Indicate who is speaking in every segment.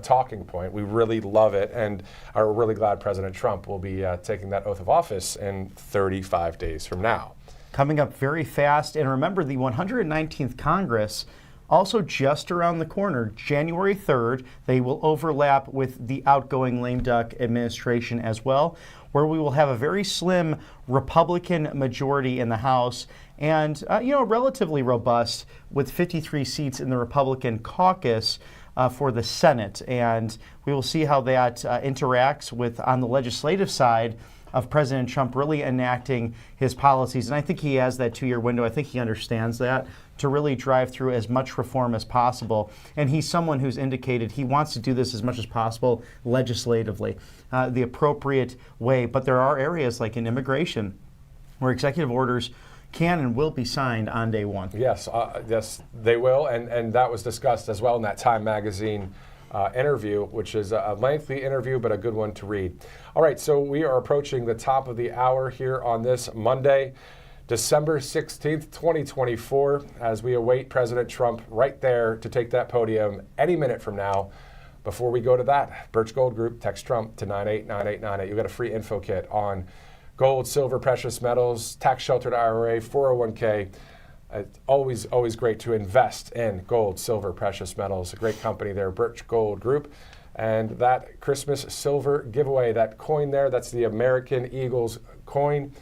Speaker 1: talking point. We really love it and are really glad President Trump will be taking that oath of office in 35 days from now.
Speaker 2: Coming up very fast. And remember, the 119th Congress also just around the corner, January 3rd. They will overlap with the outgoing lame duck administration as well, where we will have a very slim Republican majority in the House and, relatively robust with 53 seats in the Republican caucus for the Senate. And we will see how that interacts with, on the legislative side, of President Trump really enacting his policies. And I think he has that 2-year window. I think he understands that, to really drive through as much reform as possible. And he's someone who's indicated he wants to do this as much as possible legislatively, the appropriate way. But there are areas like in immigration where executive orders can and will be signed on day one.
Speaker 1: Yes, yes, they will. And that was discussed as well in that Time magazine interview, which is a lengthy interview, but a good one to read. All right, so we are approaching the top of the hour here on this Monday, December 16th, 2024, as we await President Trump right there to take that podium any minute from now. Before we go to that, Birch Gold Group, text Trump to 989898. You'll get a free info kit on gold, silver, precious metals, tax-sheltered IRA, 401k. It's always great to invest in gold, silver, precious metals. A great company there, Birch Gold Group. And that Christmas silver giveaway, that coin there, that's the American Eagles coin.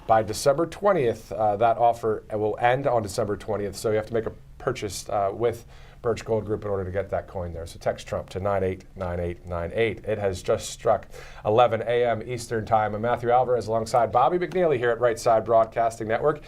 Speaker 1: By December 20th, that offer will end on December 20th. So you have to make a purchase with Birch Gold Group in order to get that coin there. So text Trump to 989898. It has just struck 11 a.m. Eastern Time. I'm Matthew Alvarez alongside Bobby McNeely here at Right Side Broadcasting Network.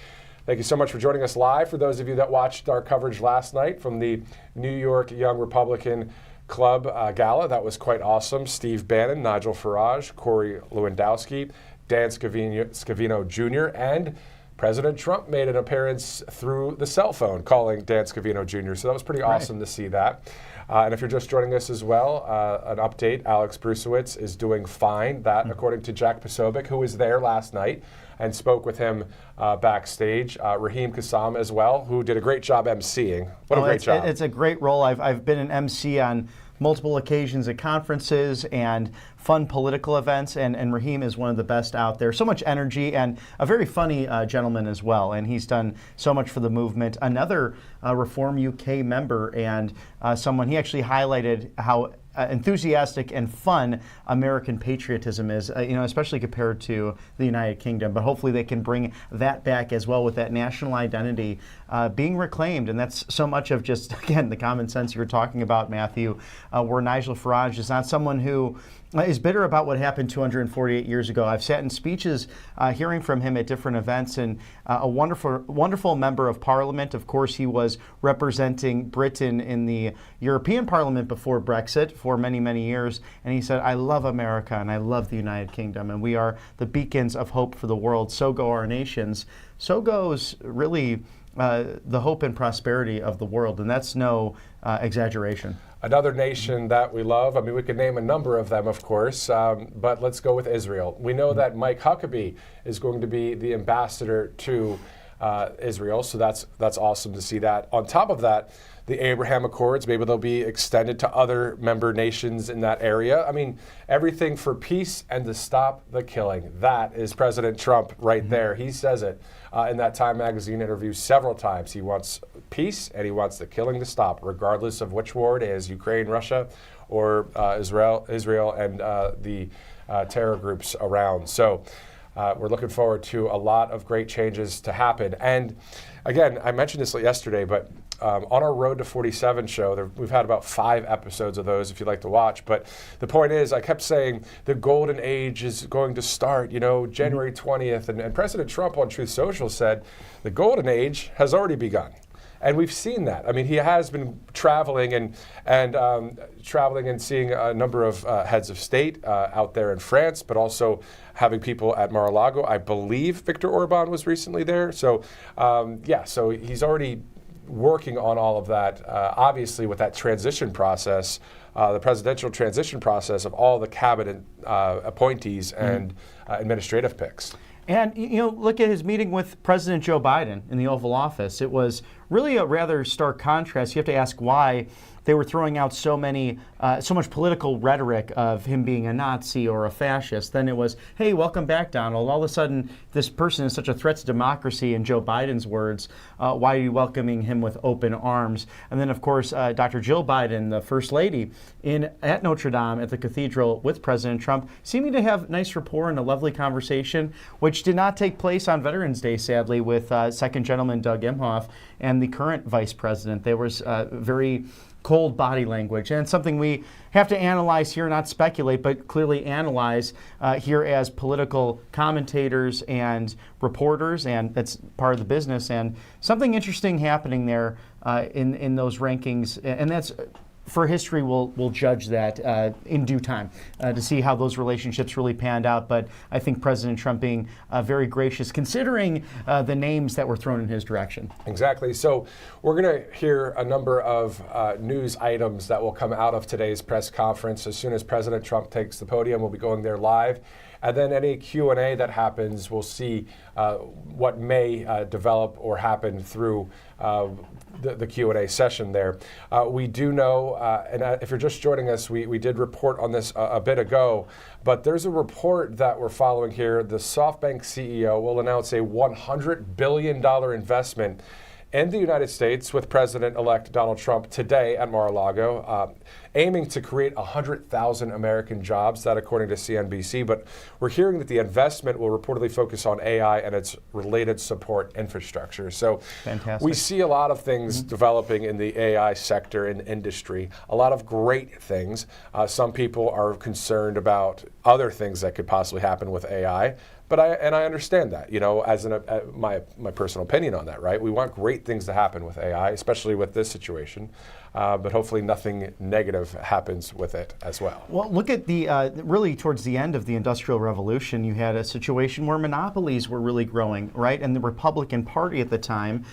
Speaker 1: Thank you so much for joining us live. For those of you that watched our coverage last night from the New York Young Republican Club Gala, that was quite awesome. Steve Bannon, Nigel Farage, Corey Lewandowski, Dan Scavino Jr., and President Trump made an appearance through the cell phone calling Dan Scavino Jr., so that was pretty awesome to see that. And if you're just joining us as well, an update, Alex Brusewitz is doing fine. That, according to Jack Posobiec, who was there last night and spoke with him backstage. Raheem Kassam as well, who did a great job emceeing. What a great job.
Speaker 2: It's a great role. I've been an MC on multiple occasions at conferences and fun political events, and Raheem is one of the best out there. So much energy and a very funny gentleman as well, and he's done so much for the movement. Another Reform UK member and someone, he actually highlighted how enthusiastic and fun American patriotism is, especially compared to the United Kingdom. But hopefully they can bring that back as well, with that national identity being reclaimed. And that's so much of just, again, the common sense you were talking about, Matthew, where Nigel Farage is not someone who is bitter about what happened 248 years ago. I've sat in speeches hearing from him at different events, and a wonderful member of Parliament. Of course, he was representing Britain in the European Parliament before Brexit for many, many years. And he said, I love America and I love the United Kingdom, and we are the beacons of hope for the world. So go our nations. So goes really the hope and prosperity of the world. And that's no exaggeration.
Speaker 1: Another nation that we love, I mean, we could name a number of them, of course, but let's go with Israel. We know that Mike Huckabee is going to be the ambassador to Israel, so that's awesome to see that. On top of that, the Abraham Accords, maybe they'll be extended to other member nations in that area. I mean, everything for peace and to stop the killing. That is President Trump right there. He says it in that Time magazine interview several times. He wants peace and he wants the killing to stop, regardless of which war it is, Ukraine, Russia, or Israel and the terror groups around. So we're looking forward to a lot of great changes to happen. And again, I mentioned this yesterday, but on our Road to 47 show, we've had about 5 episodes of those if you'd like to watch. But the point is, I kept saying the golden age is going to start, January 20th. And President Trump on Truth Social said the golden age has already begun. And we've seen that. I mean, he has been traveling and seeing a number of heads of state out there in France, but also having people at Mar-a-Lago. I believe Viktor Orban was recently there. So, so he's already working on all of that, obviously with that transition process, the presidential transition process of all the cabinet appointees and administrative picks.
Speaker 2: And, look at his meeting with President Joe Biden in the Oval Office. It was really a rather stark contrast. You have to ask why they were throwing out so much political rhetoric of him being a Nazi or a fascist. Then it was, hey, welcome back, Donald. All of a sudden, this person is such a threat to democracy, in Joe Biden's words. Why are you welcoming him with open arms? And then, of course, Dr. Jill Biden, the First Lady, at Notre Dame at the Cathedral with President Trump, seeming to have nice rapport and a lovely conversation, which did not take place on Veterans Day, sadly, with Second Gentleman Doug Emhoff and the current Vice President. There was very cold body language, and it's something we have to analyze here, not speculate, but clearly analyze here as political commentators and reporters, and that's part of the business. And something interesting happening there in those rankings, and that's for history. We'll judge that in due time to see how those relationships really panned out. But I think President Trump being very gracious, considering the names that were thrown in his direction.
Speaker 1: Exactly. So we're going to hear a number of news items that will come out of today's press conference. As soon as President Trump takes the podium, we'll be going there live. And then any Q&A that happens, we'll see what may develop or happen through the Q&A session there. We do know, and if you're just joining us, we did report on this a bit ago, but there's a report that we're following here. The SoftBank CEO will announce a $100 billion investment in the United States with President-elect Donald Trump today at Mar-a-Lago, aiming to create 100,000 American jobs, that according to CNBC. But we're hearing that the investment will reportedly focus on AI and its related support infrastructure. So
Speaker 2: fantastic.
Speaker 1: We see a lot of things developing in the AI sector and industry, a lot of great things. Some people are concerned about other things that could possibly happen with AI. But I understand that, as my personal opinion on that, right? We want great things to happen with AI, especially with this situation, but hopefully nothing negative happens with it as well.
Speaker 2: Well, look at really towards the end of the Industrial Revolution, you had a situation where monopolies were really growing, right? And the Republican Party at the time,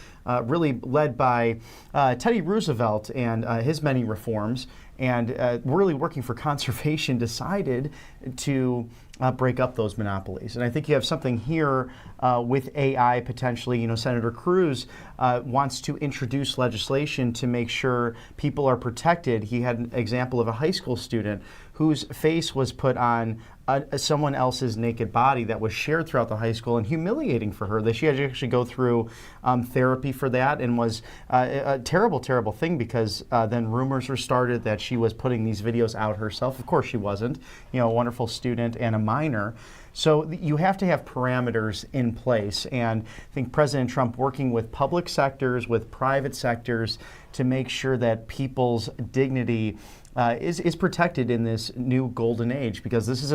Speaker 2: really led by Teddy Roosevelt and his many reforms, and really working for conservation, decided to break up those monopolies. And I think you have something here with AI potentially. Senator Cruz wants to introduce legislation to make sure people are protected. He had an example of a high school student whose face was put on someone else's naked body that was shared throughout the high school, and humiliating for her. That she had to actually go through therapy for that, and was a terrible, terrible thing, because then rumors were started that she was putting these videos out herself. Of course she wasn't. A wonderful student and a minor. So you have to have parameters in place, and I think President Trump working with public sectors, with private sectors, to make sure that people's dignity is protected in this new golden age, because this is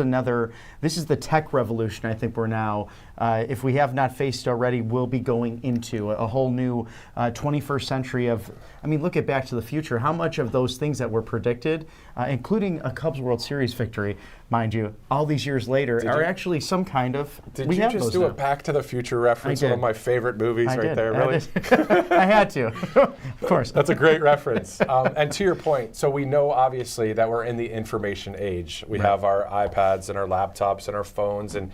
Speaker 2: the tech revolution. I think we're now, if we have not faced already, we'll be going into a whole new 21st century of, look at Back to the Future. How much of those things that were predicted, including a Cubs World Series victory, mind you, all these years later, are actually some kind of,
Speaker 1: Did you just do a Back to the Future reference? One of my favorite movies right there, really?
Speaker 2: I had to, of course.
Speaker 1: That's a great reference. And to your point, so we know obviously that we're in the information age. We have our iPads and our laptops and our phones, and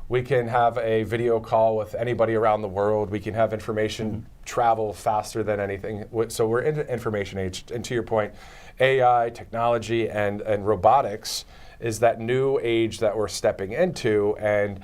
Speaker 1: we can have a video call with anybody around the world. We can have information travel faster than anything. So we're in the information age. And to your point, AI, technology, and robotics is that new age that we're stepping into. And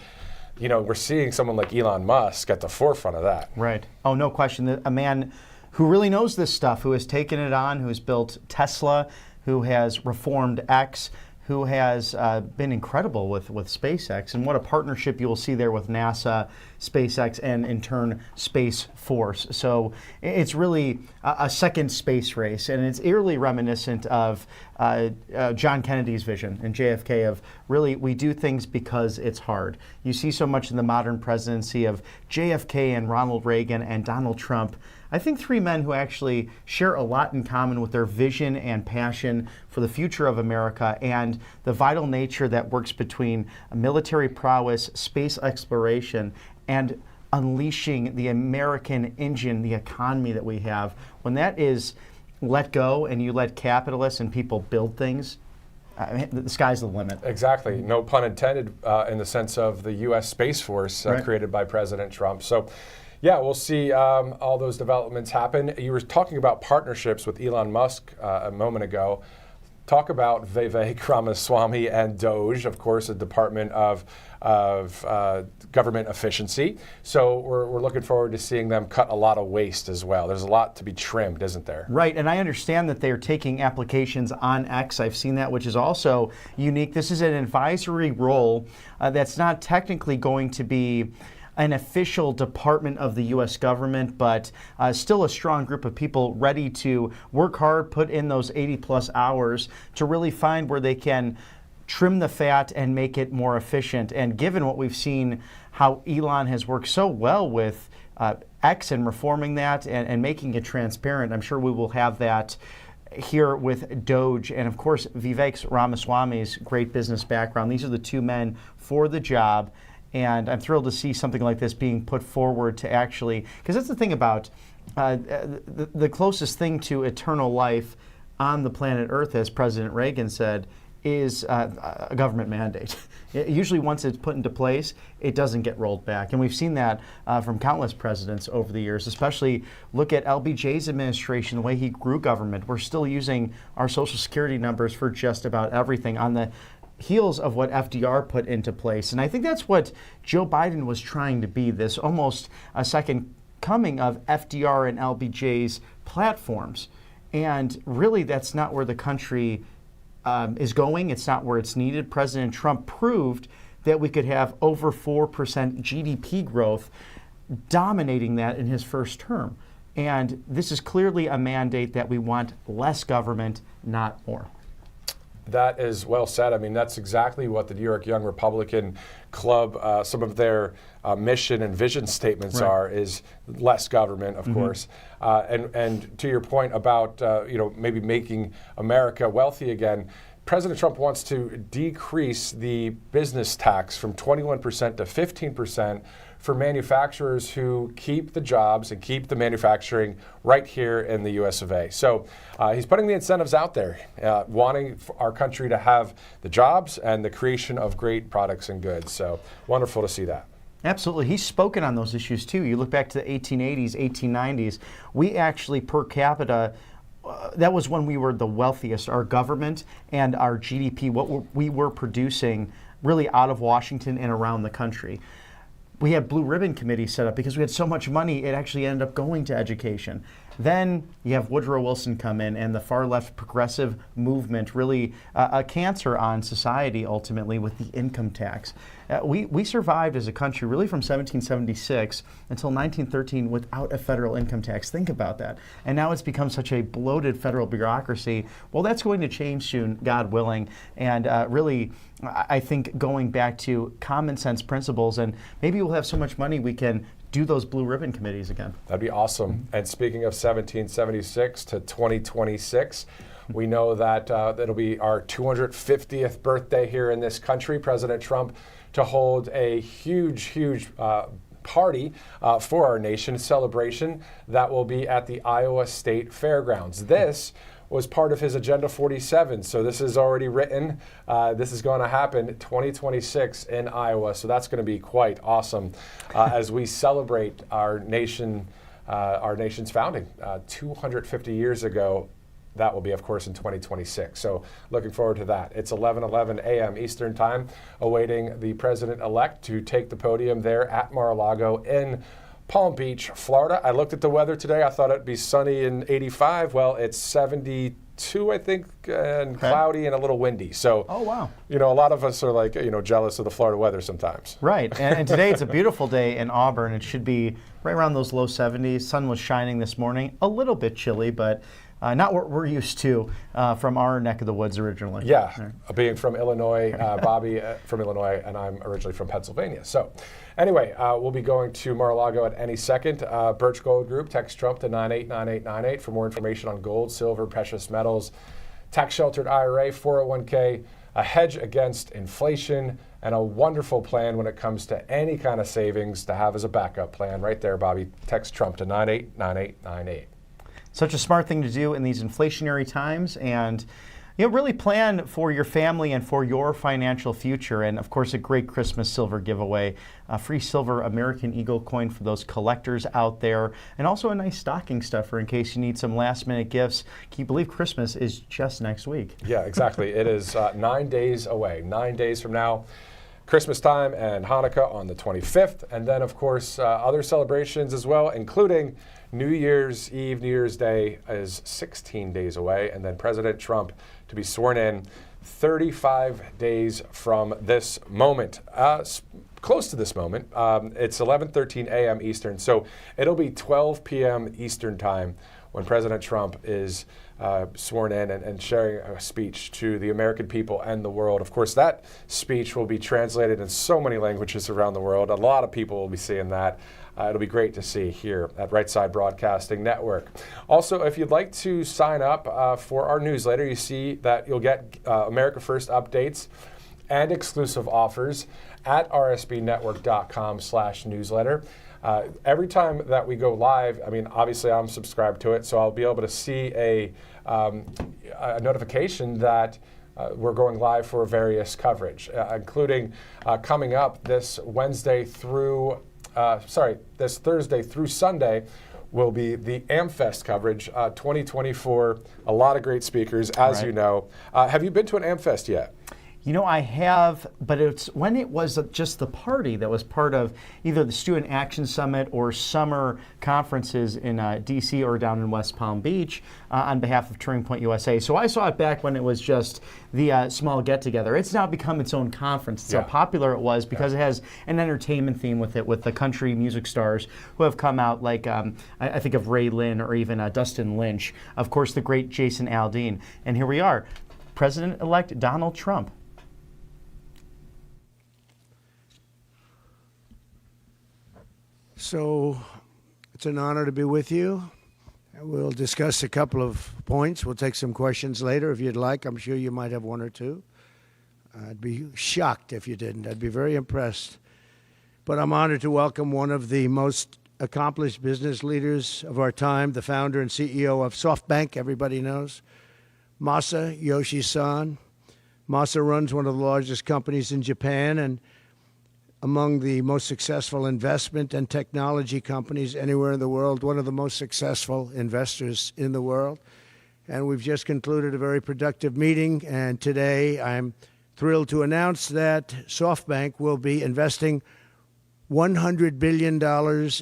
Speaker 1: we're seeing someone like Elon Musk at the forefront of that.
Speaker 2: Right. Oh, no question. A man who really knows this stuff, who has taken it on, who has built Tesla, who has reformed X, who has been incredible with SpaceX, and what a partnership you will see there with NASA, SpaceX, and in turn Space Force. So it's really a second space race, and it's eerily reminiscent of John Kennedy's vision and JFK of really, we do things because it's hard. You see so much in the modern presidency of JFK and Ronald Reagan and Donald Trump. I think three men who actually share a lot in common with their vision and passion for the future of America, and the vital nature that works between military prowess, space exploration, and unleashing the American engine, the economy that we have. When that is let go and you let capitalists and people build things, the sky's the limit.
Speaker 1: Exactly. No pun intended in the sense of the U.S. Space Force created by President Trump. So Yeah, we'll see all those developments happen. You were talking about partnerships with Elon Musk a moment ago. Talk about Vivek Ramaswamy and Doge, of course, a Department of Government Efficiency. So we're looking forward to seeing them cut a lot of waste as well. There's a lot to be trimmed, isn't there?
Speaker 2: Right, and I understand that they're taking applications on X. I've seen that, which is also unique. This is an advisory role that's not technically going to be an official department of the U.S. government, but still a strong group of people ready to work hard, put in those 80-plus hours to really find where they can trim the fat and make it more efficient. And given what we've seen, how Elon has worked so well with X and reforming that and making it transparent, I'm sure we will have that here with Doge. And of course, Vivek Ramaswamy's great business background. These are the two men for the job. And I'm thrilled to see something like this being put forward to actually, because that's the thing about the closest thing to eternal life on the planet Earth, as President Reagan said, is a government mandate. Usually once it's put into place, it doesn't get rolled back. And we've seen that from countless presidents over the years, especially look at LBJ's administration, the way he grew government. We're still using our Social Security numbers for just about everything on the heels of what FDR put into place. And I think that's what Joe Biden was trying to be, this almost a second coming of FDR and LBJ's platforms. And really, that's not where the country is going. It's not where it's needed. President Trump proved that we could have over 4% GDP growth, dominating that in his first term. And this is clearly a mandate that we want less government, not more.
Speaker 1: That is well said. I mean, that's exactly what the New York Young Republican Club, some of their mission and vision statements are, is less government, of course. And to your point about, maybe making America wealthy again, President Trump wants to decrease the business tax from 21% to 15% for manufacturers who keep the jobs and keep the manufacturing right here in the US of A. So he's putting the incentives out there, wanting our country to have the jobs and the creation of great products and goods. So wonderful to see that.
Speaker 2: Absolutely. He's spoken on those issues too. You look back to the 1880s, 1890s, we actually per capita, that was when we were the wealthiest. Our government and our GDP, what we were producing really out of Washington and around the country. We had blue ribbon committees set up because we had so much money, it actually ended up going to education. Then you have Woodrow Wilson come in and the far left progressive movement, really a cancer on society ultimately with the income tax. We survived as a country really from 1776 until 1913 without a federal income tax. Think about that. And now it's become such a bloated federal bureaucracy. Well, that's going to change soon, God willing. And really, I think going back to common sense principles, and maybe we'll have so much money we can do those blue ribbon committees again.
Speaker 1: That'd be awesome. And speaking of 1776 to 2026, we know that it'll be our 250th birthday here in this country. President Trump to hold a huge party for our nation, celebration that will be at the Iowa State Fairgrounds. This was part of his Agenda 47. So this is already written. This is going to happen 2026 in Iowa. So that's going to be quite awesome as we celebrate our nation's founding 250 years ago. That will be, of course, in 2026. So looking forward to that. It's 11:11 a.m. Eastern Time, awaiting the president-elect to take the podium there at Mar-a-Lago in Palm Beach, Florida. I looked at the weather today. I thought it'd be sunny and 85. Well, it's 72, I think, and cloudy and a little windy. So,
Speaker 2: oh, wow.
Speaker 1: A lot of us are like, jealous of the Florida weather sometimes.
Speaker 2: Right. And today it's a beautiful day in Auburn. It should be right around those low 70s. Sun was shining this morning. A little bit chilly, but not what we're used to from our neck of the woods originally.
Speaker 1: Yeah, being from Illinois, Bobby from Illinois, and I'm originally from Pennsylvania. So anyway, we'll be going to Mar-a-Lago at any second. Birch Gold Group, text Trump to 989898 for more information on gold, silver, precious metals, tax-sheltered IRA, 401k, a hedge against inflation, and a wonderful plan when it comes to any kind of savings to have as a backup plan. Right there, Bobby. Text Trump to 989898.
Speaker 2: Such a smart thing to do in these inflationary times. And, really plan for your family and for your financial future. And of course, a great Christmas silver giveaway, a free silver American Eagle coin for those collectors out there, and also a nice stocking stuffer in case you need some last minute gifts. Can you believe Christmas is just next week?
Speaker 1: Yeah, exactly. It is 9 days away. 9 days from now, Christmas time and Hanukkah on the 25th. And then, of course, other celebrations as well, including New Year's Eve, New Year's Day is 16 days away. And then President Trump to be sworn in 35 days from this moment. Close to this moment. It's 11:13 a.m. Eastern. So it'll be 12 p.m. Eastern time when President Trump is sworn in and sharing a speech to the American people and the world. Of course, that speech will be translated in so many languages around the world. A lot of people will be seeing that. It'll be great to see here at Right Side Broadcasting Network. Also, if you'd like to sign up for our newsletter, you see that you'll get America First updates and exclusive offers at rsbnetwork.com/newsletter. Every time that we go live, I mean, obviously I'm subscribed to it, so I'll be able to see a notification that we're going live for various coverage, including coming up this this Thursday through Sunday will be the AmFest coverage, 2024. A lot of great speakers, as you know. Have you been to an AmFest yet?
Speaker 2: You know, I have, but it's when it was just the party that was part of either the Student Action Summit or summer conferences in D.C. or down in West Palm Beach on behalf of Turning Point USA. So I saw it back when it was just the small get-together. It's now become its own conference. It's how popular it was because it has an entertainment theme with it, with the country music stars who have come out, like I think of Ray Lynn or even Dustin Lynch. Of course, the great Jason Aldean. And here we are, President-elect Donald Trump.
Speaker 3: So it's an honor to be with you. We'll discuss a couple of points. We'll take some questions later if you'd like. I'm sure you might have one or two. I'd be shocked if you didn't. I'd be very impressed. But I'm honored to welcome one of the most accomplished business leaders of our time, the founder and CEO of SoftBank, everybody knows, Masa Yoshi-san. Masa runs one of the largest companies in Japan and among the most successful investment and technology companies anywhere in the world, one of the most successful investors in the world. And we've just concluded a very productive meeting, and today I'm thrilled to announce that SoftBank will be investing $100 billion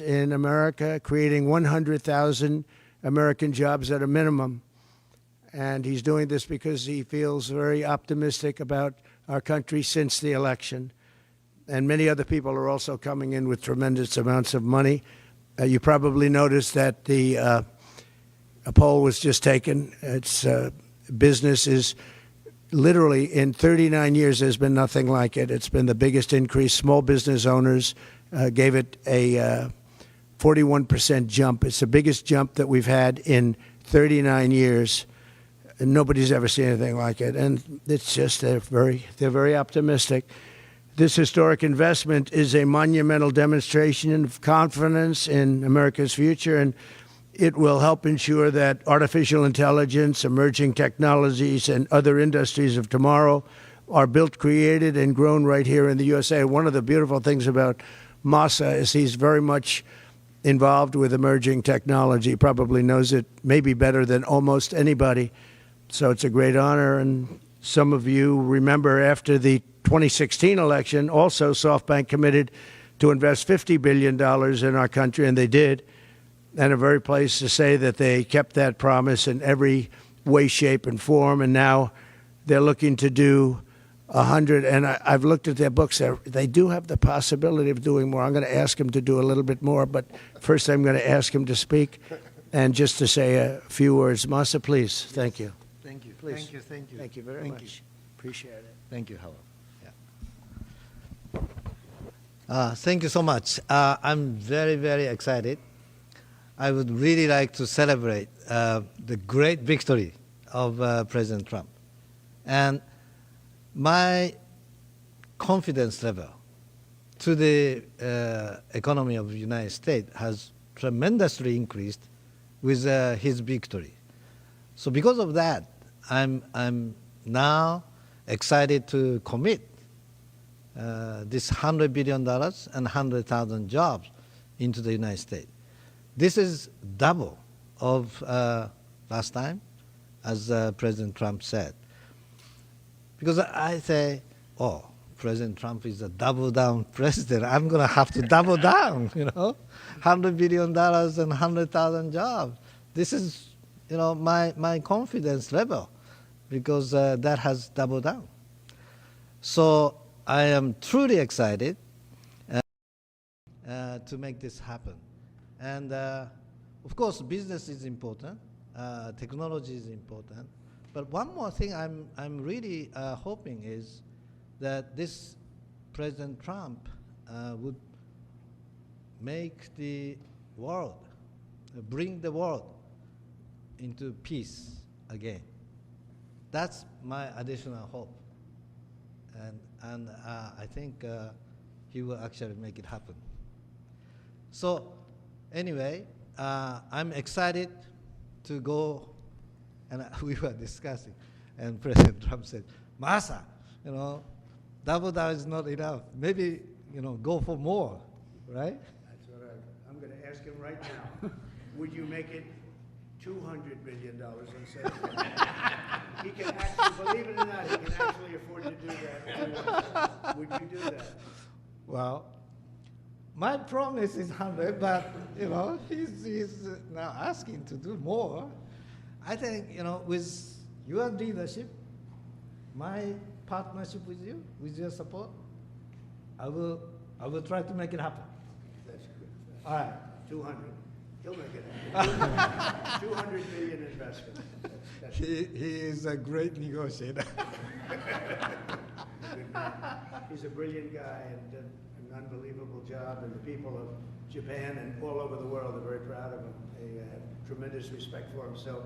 Speaker 3: in America, creating 100,000 American jobs at a minimum. And he's doing this because he feels very optimistic about our country since the election. And many other people are also coming in with tremendous amounts of money. You probably noticed that a poll was just taken. It's business is literally in 39 years, there's been nothing like it. It's been the biggest increase. Small business owners gave it a 41% jump. It's the biggest jump that we've had in 39 years. And nobody's ever seen anything like it. And it's just they're very optimistic. This historic investment is a monumental demonstration of confidence in America's future, and it will help ensure that artificial intelligence, emerging technologies, and other industries of tomorrow are built, created, and grown right here in the USA. One of the beautiful things about Masa is he's very much involved with emerging technology, probably knows it maybe better than almost anybody. So it's a great honor, and some of you remember after the 2016 election, also SoftBank committed to invest $50 billion in our country, and they did. And I'm very pleased to say that they kept that promise in every way, shape, and form. And now they're looking to do 100. And I've looked at their books. They do have the possibility of doing more. I'm going to ask them to do a little bit more. But first, I'm going to ask him to speak and just to say a few words. Masa, please. Thank you.
Speaker 4: Thank you.
Speaker 3: Please.
Speaker 4: Thank you. Thank you.
Speaker 3: Thank you very much.
Speaker 4: You.
Speaker 3: Appreciate it.
Speaker 4: Thank you, Howard. Thank you so much. I'm very, very excited. I would really like to celebrate the great victory of President Trump. And my confidence level to the economy of the United States has tremendously increased with his victory. So because of that, I'm now excited to commit this $100 billion and 100,000 jobs into the United States. This is double of last time, as President Trump said. Because I say, oh, President Trump is a double down president. I'm going to have to double down, $100 billion and 100,000 jobs. This is, my confidence level, because that has doubled down. So I am truly excited to make this happen. And of course, business is important, technology is important. But one more thing I'm really hoping is that this President Trump would make the world, bring the world into peace again. That's my additional hope. And I think he will actually make it happen. So anyway, I'm excited to go, and we were discussing, and President Trump said, Masa, double down is not enough. Maybe, go for more, right?
Speaker 3: That's what I'm going to ask him right now. Would you make it $200 billion instead of that? He can actually, believe it or not, he can actually afford to do that. Would you do that?
Speaker 4: Well, my promise is 100, but he's now asking to do more. I think with your leadership, my partnership with you, with your support, I will try to make it happen.
Speaker 3: That's good.
Speaker 4: All right.
Speaker 3: 200. He'll make it happen. 200 billion investment.
Speaker 4: He is a great negotiator.
Speaker 3: He's a brilliant guy and did an unbelievable job, and the people of Japan and all over the world are very proud of him. They have tremendous respect for him. So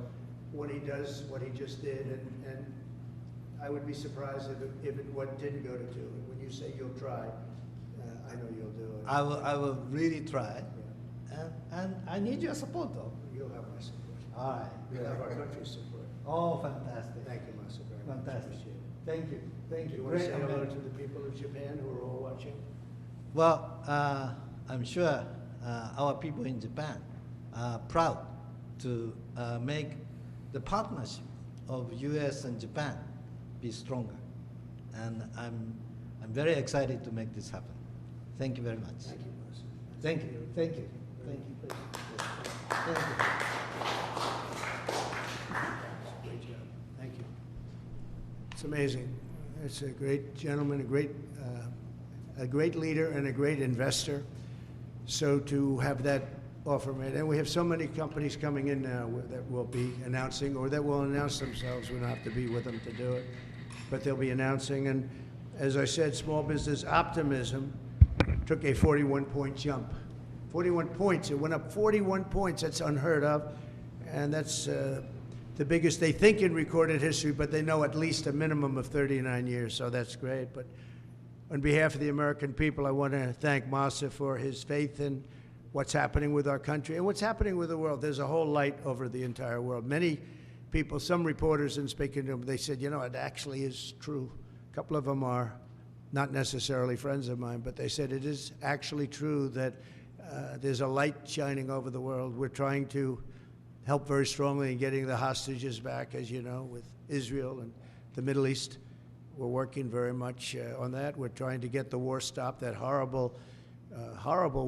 Speaker 3: when he does what he just did, and I would be surprised if it didn't go to 2. When you say you'll try, I know you'll do it.
Speaker 4: I will really try. And I need your support, though.
Speaker 3: You'll have my support.
Speaker 4: All right.
Speaker 3: You'll have our country's support.
Speaker 4: Oh, fantastic.
Speaker 3: Thank you, Masa, very much.
Speaker 4: Fantastic.
Speaker 3: Appreciate it.
Speaker 4: Thank you. Thank
Speaker 3: Do
Speaker 4: you.
Speaker 3: you want to
Speaker 4: Great
Speaker 3: say hello
Speaker 4: event.
Speaker 3: to the people of Japan who are all watching?
Speaker 4: Well, I'm sure our people in Japan are proud to make the partnership of U.S. and Japan be stronger. And I'm very excited to make this happen. Thank you very much.
Speaker 3: Thank you, Masa.
Speaker 4: Thank you. Thank you. Thank you. Thank you.
Speaker 3: Great job. Thank you. It's amazing. It's a great gentleman, a great leader, and a great investor. So to have that offer made, and we have so many companies coming in now that will be announcing, or that will announce themselves. We don't have to be with them to do it, but they'll be announcing. And as I said, small business optimism took a 41-point jump. 41 points. It went up 41 points. That's unheard of. And that's the biggest, they think, in recorded history, but they know at least a minimum of 39 years, so that's great. But on behalf of the American people, I want to thank Masa for his faith in what's happening with our country and what's happening with the world. There's a whole light over the entire world. Many people, some reporters, in speaking to them, they said, it actually is true. A couple of them are not necessarily friends of mine, but they said it is actually true that there's a light shining over the world. We're trying to help very strongly in getting the hostages back, as you know, with Israel and the Middle East. We're working very much on that. We're trying to get the war stopped, that horrible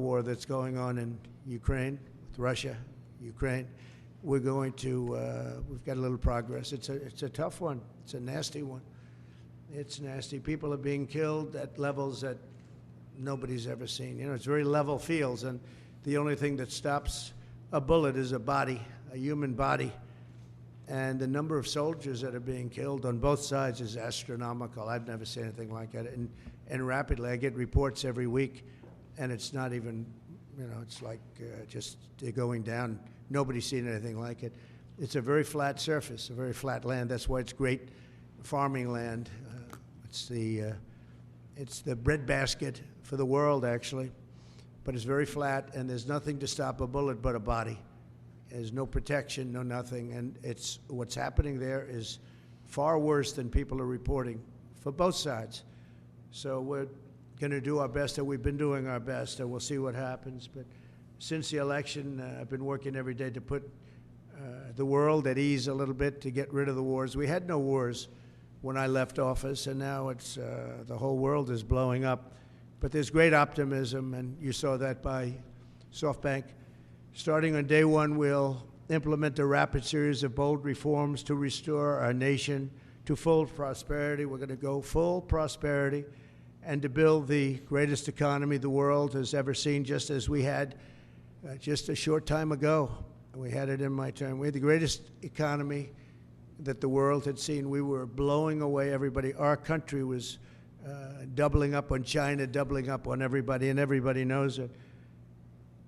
Speaker 3: war that's going on in Ukraine, with Russia, Ukraine. We're going to, we've got a little progress. It's a tough one. It's a nasty one. It's nasty. People are being killed at levels that nobody's ever seen. It's very level fields, and the only thing that stops a bullet is a body, a human body. And the number of soldiers that are being killed on both sides is astronomical. I've never seen anything like that. And rapidly, I get reports every week, and it's not even, it's like just they're going down. Nobody's seen anything like it. It's a very flat surface, a very flat land. That's why it's great farming land. It's the breadbasket for the world, actually, but it's very flat, and there's nothing to stop a bullet but a body. There's no protection, no nothing, and what's happening there is far worse than people are reporting for both sides. So we're going to do our best, and we've been doing our best, and we'll see what happens. But since the election, I've been working every day to put the world at ease a little bit, to get rid of the wars. We had no wars when I left office, and now it's the whole world is blowing up. But there's great optimism, and you saw that by SoftBank. Starting on day one, we'll implement a rapid series of bold reforms to restore our nation to full prosperity. We're going to go full prosperity, and to build the greatest economy the world has ever seen, just as we had just a short time ago. We had it in my term. We had the greatest economy that the world had seen. We were blowing away everybody. Our country was doubling up on China, doubling up on everybody, and everybody knows it.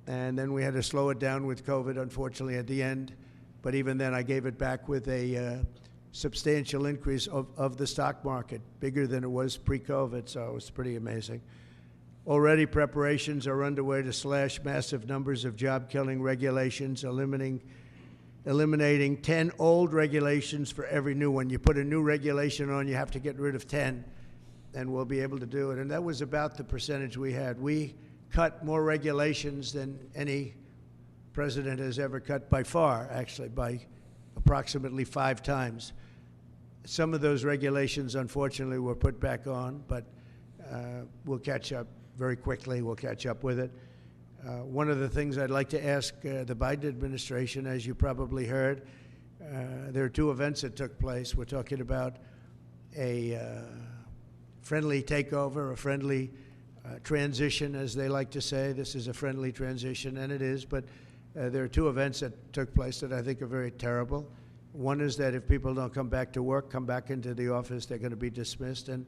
Speaker 3: And then we had to slow it down with COVID, unfortunately, at the end. But even then, I gave it back with a substantial increase of the stock market, bigger than it was pre-COVID, so it was pretty amazing. Already preparations are underway to slash massive numbers of job-killing regulations, eliminating 10 old regulations for every new one. You put a new regulation on, you have to get rid of 10, and we'll be able to do it. And that was about the percentage we had. We cut more regulations than any president has ever cut, by far, actually, by approximately 5 times. Some of those regulations, unfortunately, were put back on, but we'll catch up very quickly. We'll catch up with it. One of the things I'd like to ask the Biden administration, as you probably heard, there are 2 events that took place. We're talking about a friendly takeover, a friendly transition, as they like to say. This is a friendly transition, and it is, but there are 2 events that took place that I think are very terrible. One is that if people don't come back to work, come back into the office, they're going to be dismissed. And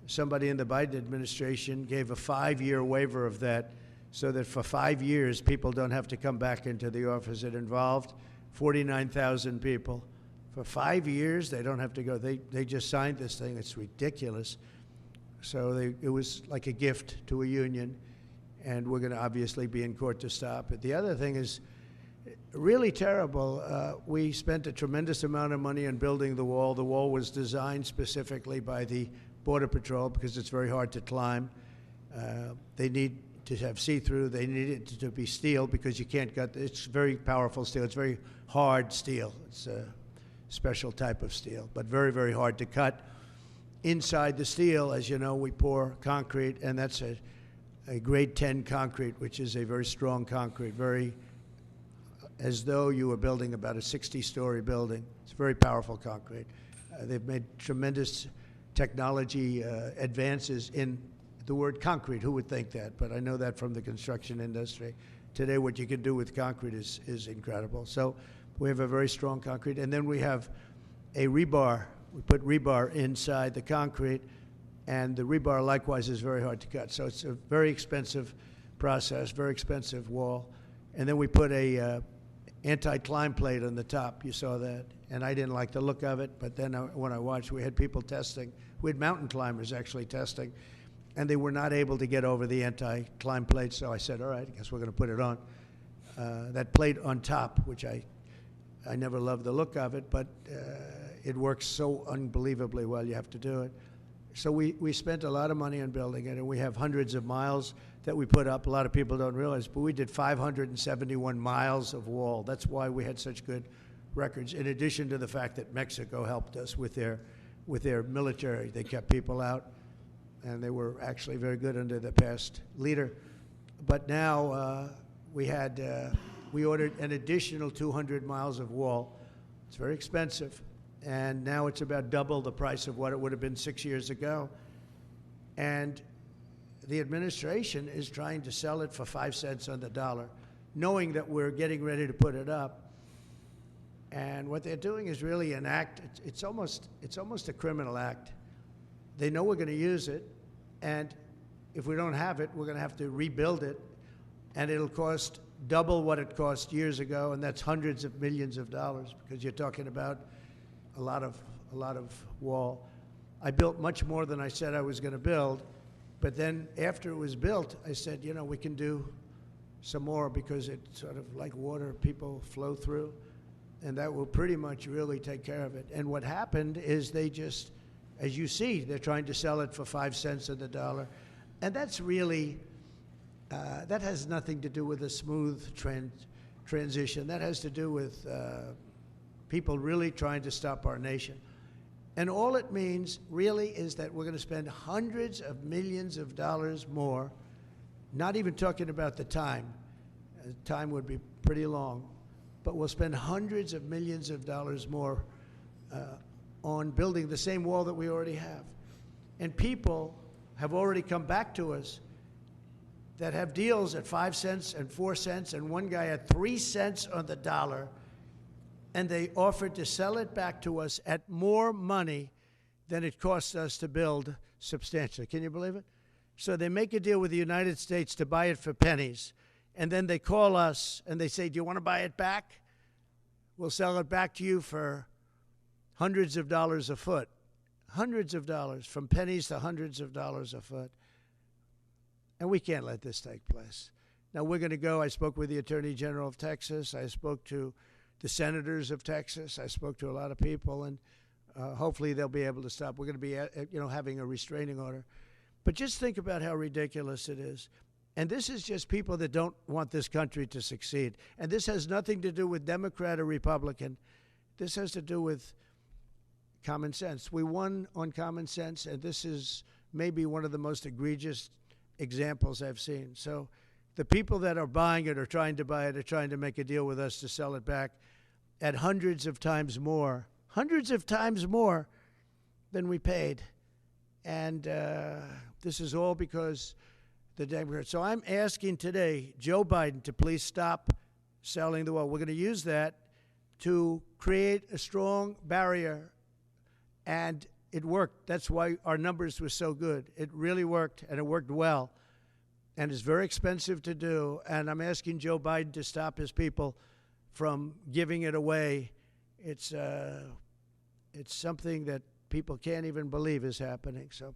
Speaker 3: somebody in the Biden administration gave a 5-year waiver of that, so that for 5 years, people don't have to come back into the office. It involved 49,000 people. For 5 years, they don't have to go. They just signed this thing. It's ridiculous. So it was like a gift to a union, and we're going to obviously be in court to stop it. The other thing is really terrible. We spent a tremendous amount of money on building the wall. The wall was designed specifically by the Border Patrol because it's very hard to climb. They need to have see-through. They need it to be steel because you can't cut. It's very powerful steel. It's very hard steel. It's a special type of steel, but very, very hard to cut. Inside the steel, as you know, we pour concrete, and that's a grade 10 concrete, which is a very strong concrete, very as though you were building about a 60-story building. It's very powerful concrete. They've made tremendous technology advances in the word concrete. Who would think that? But I know that from the construction industry. Today, what you can do with concrete is incredible. So we have a very strong concrete. And then we have a rebar. We put rebar inside the concrete, and the rebar likewise is very hard to cut. So it's a very expensive process, very expensive wall. And then we put a anti-climb plate on the top. You saw that. And I didn't like the look of it, but then when I watched, we had people testing. We had mountain climbers actually testing, and they were not able to get over the anti-climb plate. So I said, all right, I guess we're going to put it on. That plate on top, which I never loved the look of it, but it works so unbelievably well, you have to do it. So we spent a lot of money on building it, and we have hundreds of miles that we put up. A lot of people don't realize, but we did 571 miles of wall. That's why we had such good records, in addition to the fact that Mexico helped us with their military. They kept people out, and they were actually very good under the past leader. But now we ordered an additional 200 miles of wall. It's very expensive. And now it's about double the price of what it would have been 6 years ago. And the administration is trying to sell it for 5 cents on the dollar, knowing that we're getting ready to put it up. And what they're doing is really an act. It's almost a criminal act. They know we're going to use it, and if we don't have it, we're going to have to rebuild it, and it'll cost double what it cost years ago, and that's hundreds of millions of dollars, because you're talking about a lot of wall. I built much more than I said I was going to build, but then after it was built, I said, you know, we can do some more because it's sort of like water, people flow through. and that will pretty much really take care of it. And what happened is they just, as you see, they're trying to sell it for 5 cents on the dollar. And that's really, that has nothing to do with a smooth transition. That has to do with people really trying to stop our nation. And all it means really is that we're going to spend hundreds of millions of dollars more, not even talking about the time. Time would be pretty long, but we'll spend hundreds of millions of dollars more on building the same wall that we already have. And people have already come back to us that have deals at 5 cents and 4 cents, and one guy at 3 cents on the dollar, and they offered to sell it back to us at more money than it cost us to build substantially. Can you believe it? So they make a deal with the United States to buy it for pennies, and then they call us and they say, do you want to buy it back? We'll sell it back to you for hundreds of dollars a foot. Hundreds of dollars, from pennies to hundreds of dollars a foot. And we can't let this take place. Now we're going to go, I spoke with the Attorney General of Texas, I spoke to the senators of Texas, I spoke to a lot of people, and hopefully they'll be able to stop. We're going to be having a restraining order. But just think about how ridiculous it is. And this is just people that don't want this country to succeed. And this has nothing to do with Democrat or Republican. This has to do with common sense. We won on common sense, and this is maybe one of the most egregious examples I've seen. So the people that are buying it or trying to buy it are trying to make a deal with us to sell it back at hundreds of times more than we paid. And this is all because the Democrats. So I'm asking today Joe Biden to please stop selling the wall. We're going to use that to create a strong barrier, and it worked. That's why our numbers were so good. It really worked, and it worked well. And it's very expensive to do. And I'm asking Joe Biden to stop his people from giving it away. It's something that people can't even believe is happening. So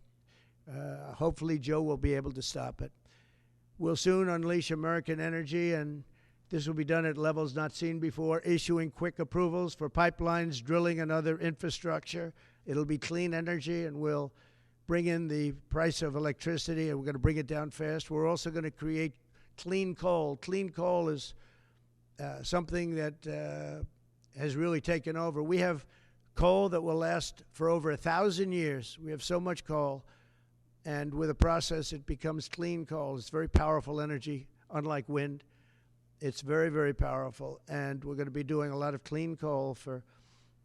Speaker 3: hopefully Joe will be able to stop it. We'll soon unleash American energy, and this will be done at levels not seen before, issuing quick approvals for pipelines, drilling, and other infrastructure. It'll be clean energy, and we'll bring in the price of electricity, and we're going to bring it down fast. We're also going to create clean coal. Clean coal is something that has really taken over. We have coal that will last for over 1,000 years. We have so much coal, and with a process, it becomes clean coal. It's very powerful energy, unlike wind. It's very, very powerful, and we're going to be doing a lot of clean coal for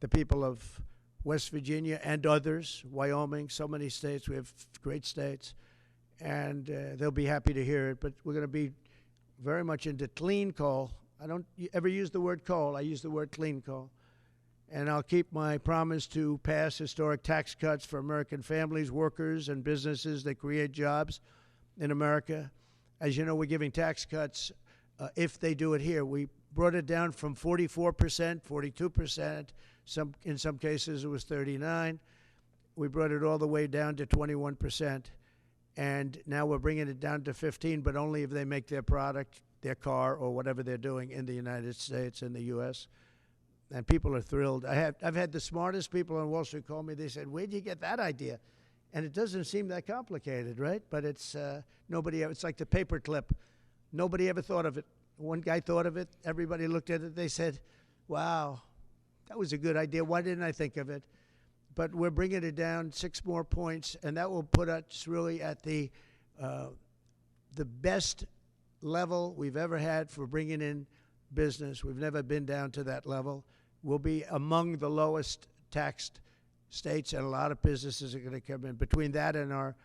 Speaker 3: the people of West Virginia and others, Wyoming, so many states. We have great states, and they'll be happy to hear it. But we're going to be very much into clean coal. I don't ever use the word coal. I use the word clean coal. And I'll keep my promise to pass historic tax cuts for American families, workers, and businesses that create jobs in America. As you know, we're giving tax cuts if they do it here. We brought it down from 44%, 42%. In some cases, it was 39%. We brought it all the way down to 21%. And now we're bringing it down to 15%, but only if they make their product, their car, or whatever they're doing in the United States, in the U.S., and people are thrilled. I've had the smartest people on Wall Street call me. They said, where'd you get that idea? And it doesn't seem that complicated, right? But it's it's like the paper clip. Nobody ever thought of it. One guy thought of it. Everybody looked at it. They said, wow, that was a good idea. Why didn't I think of it? But we're bringing it down 6 more points, and that will put us really at the best level we've ever had for bringing in business. We've never been down to that level. We'll be among the lowest taxed states, and a lot of businesses are going to come in. Between that and our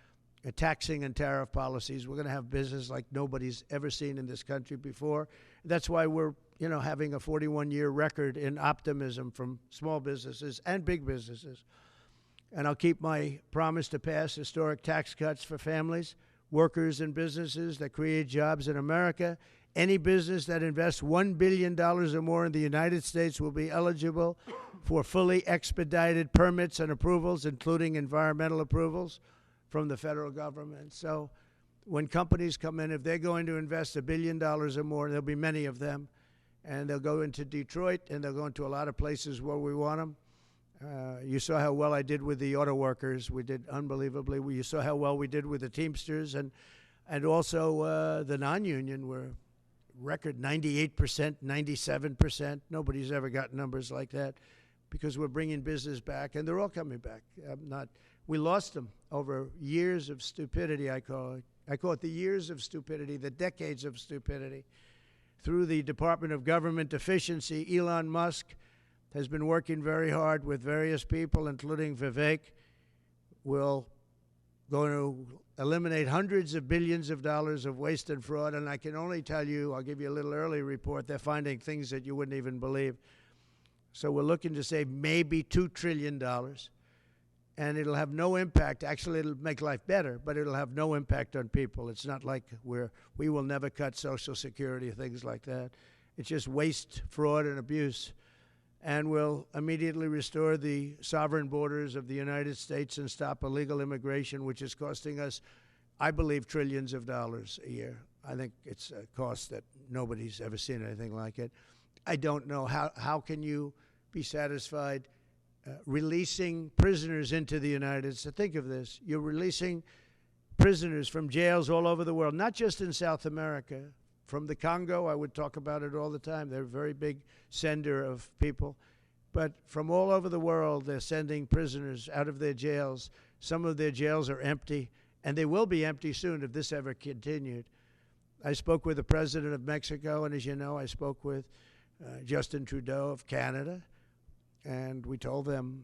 Speaker 3: taxing and tariff policies, we're going to have business like nobody's ever seen in this country before. That's why we're having a 41-year record in optimism from small businesses and big businesses. And I'll keep my promise to pass historic tax cuts for families, workers, and businesses that create jobs in America. Any business that invests $1 billion or more in the United States will be eligible for fully expedited permits and approvals, including environmental approvals from the federal government. So when companies come in, if they're going to invest $1 billion or more, there'll be many of them, and they'll go into Detroit, and they'll go into a lot of places where we want them. You saw how well I did with the auto workers. We did unbelievably. You saw how well we did with the Teamsters, and also the non-union were record 98%, 97%. Nobody's ever got numbers like that because we're bringing business back, and they're all coming back. We lost them over years of stupidity, I call it. I call it the years of stupidity, the decades of stupidity. Through the Department of Government Efficiency, Elon Musk has been working very hard with various people, including Vivek. We'll going to eliminate hundreds of billions of dollars of waste and fraud, and I can only tell you, I'll give you a little early report, they're finding things that you wouldn't even believe. So we're looking to save maybe $2 trillion, and it'll have no impact. Actually, it'll make life better, but it'll have no impact on people. It's not like we will never cut Social Security, things like that. It's just waste, fraud, and abuse. And we'll immediately restore the sovereign borders of the United States and stop illegal immigration, which is costing us, I believe, trillions of dollars a year. I think it's a cost that nobody's ever seen anything like it. I don't know how can you be satisfied releasing prisoners into the United States. Think of this. You're releasing prisoners from jails all over the world, not just in South America. From the Congo, I would talk about it all the time. They're a very big sender of people. But from all over the world, they're sending prisoners out of their jails. Some of their jails are empty, and they will be empty soon if this ever continued. I spoke with the president of Mexico, and as you know, I spoke with Justin Trudeau of Canada, and we told them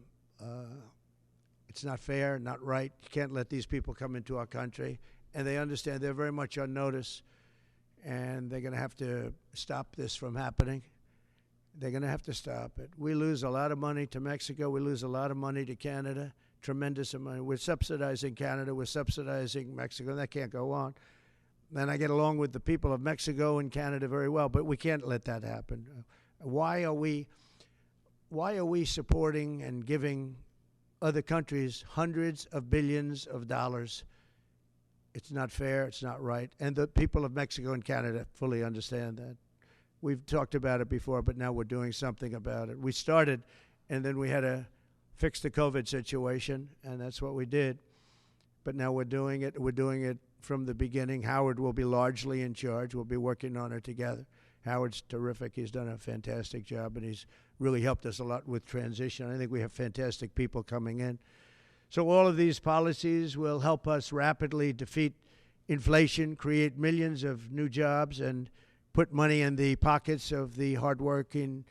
Speaker 3: it's not fair, not right. You can't let these people come into our country. And they understand. They're very much on notice. And they're going to have to stop this from happening. They're going to have to stop it. We lose a lot of money to Mexico. We lose a lot of money to Canada, tremendous amount. We're subsidizing Canada. We're subsidizing Mexico. That can't go on. And I get along with the people of Mexico and Canada very well, but we can't let that happen. Why are we supporting and giving other countries hundreds of billions of dollars? It's not fair. It's not right. And the people of Mexico and Canada fully understand that. We've talked about it before, but now we're doing something about it. We started, and then we had to fix the COVID situation, and that's what we did. But now we're doing it. We're doing it from the beginning. Howard will be largely in charge. We'll be working on it together. Howard's terrific. He's done a fantastic job, and he's really helped us a lot with transition. I think we have fantastic people coming in. So all of these policies will help us rapidly defeat inflation, create millions of new jobs, and put money in the pockets of the hardworking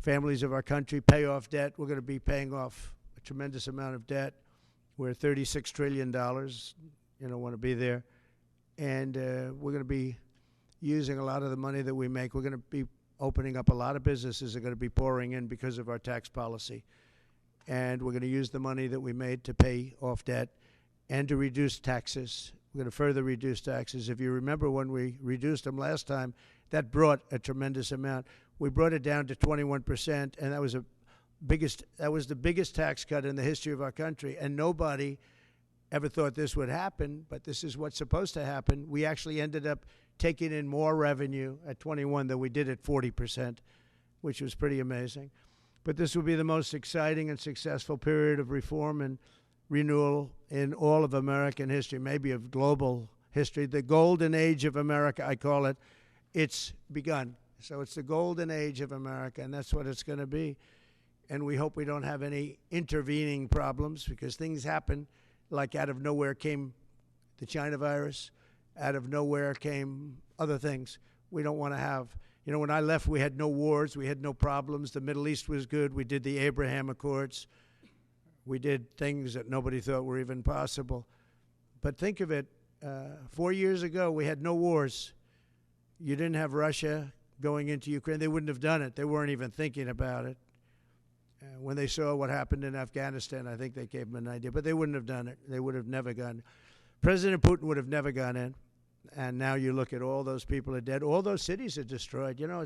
Speaker 3: families of our country, pay off debt. We're going to be paying off a tremendous amount of debt. We're $36 trillion. You don't want to be there. And we're going to be using a lot of the money that we make. We're going to be opening up a lot of businesses that are going to be pouring in because of our tax policy. And we're going to use the money that we made to pay off debt and to reduce taxes. We're going to further reduce taxes. If you remember when we reduced them last time, that brought a tremendous amount. We brought it down to 21%, and that was the biggest tax cut in the history of our country. And nobody ever thought this would happen, but this is what's supposed to happen. We actually ended up taking in more revenue at 21 than we did at 40%, which was pretty amazing. But this will be the most exciting and successful period of reform and renewal in all of American history, maybe of global history. The golden age of America, I call it. It's begun. So it's the golden age of America, and that's what it's going to be. And we hope we don't have any intervening problems, because things happen. Like out of nowhere came the China virus. Out of nowhere came other things we don't want to have. You know, when I left, we had no wars. We had no problems. The Middle East was good. We did the Abraham Accords. We did things that nobody thought were even possible. But think of it, 4 years ago, we had no wars. You didn't have Russia going into Ukraine. They wouldn't have done it. They weren't even thinking about it. When they saw what happened in Afghanistan, I think they gave them an idea. But they wouldn't have done it. They would have never gone. President Putin would have never gone in. And now you look at all those people are dead. All those cities are destroyed. You know,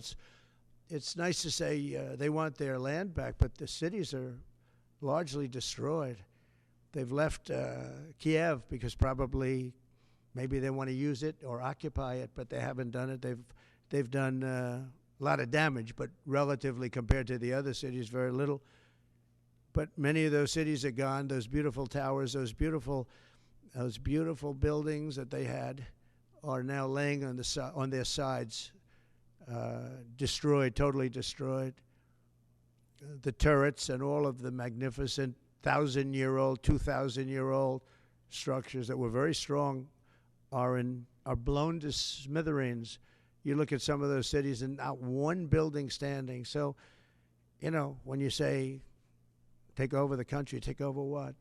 Speaker 3: it's nice to say they want their land back, but the cities are largely destroyed. They've left Kiev because probably maybe they want to use it or occupy it, but they haven't done it. They've done A lot of damage, but relatively compared to the other cities, very little. But many of those cities are gone. Those beautiful towers, those beautiful buildings that they had are now laying on their sides, destroyed, totally destroyed. The turrets and all of the magnificent 1,000-year-old, 2,000-year-old structures that were very strong are blown to smithereens. You look at some of those cities and not one building standing. So, when you say take over the country, take over what?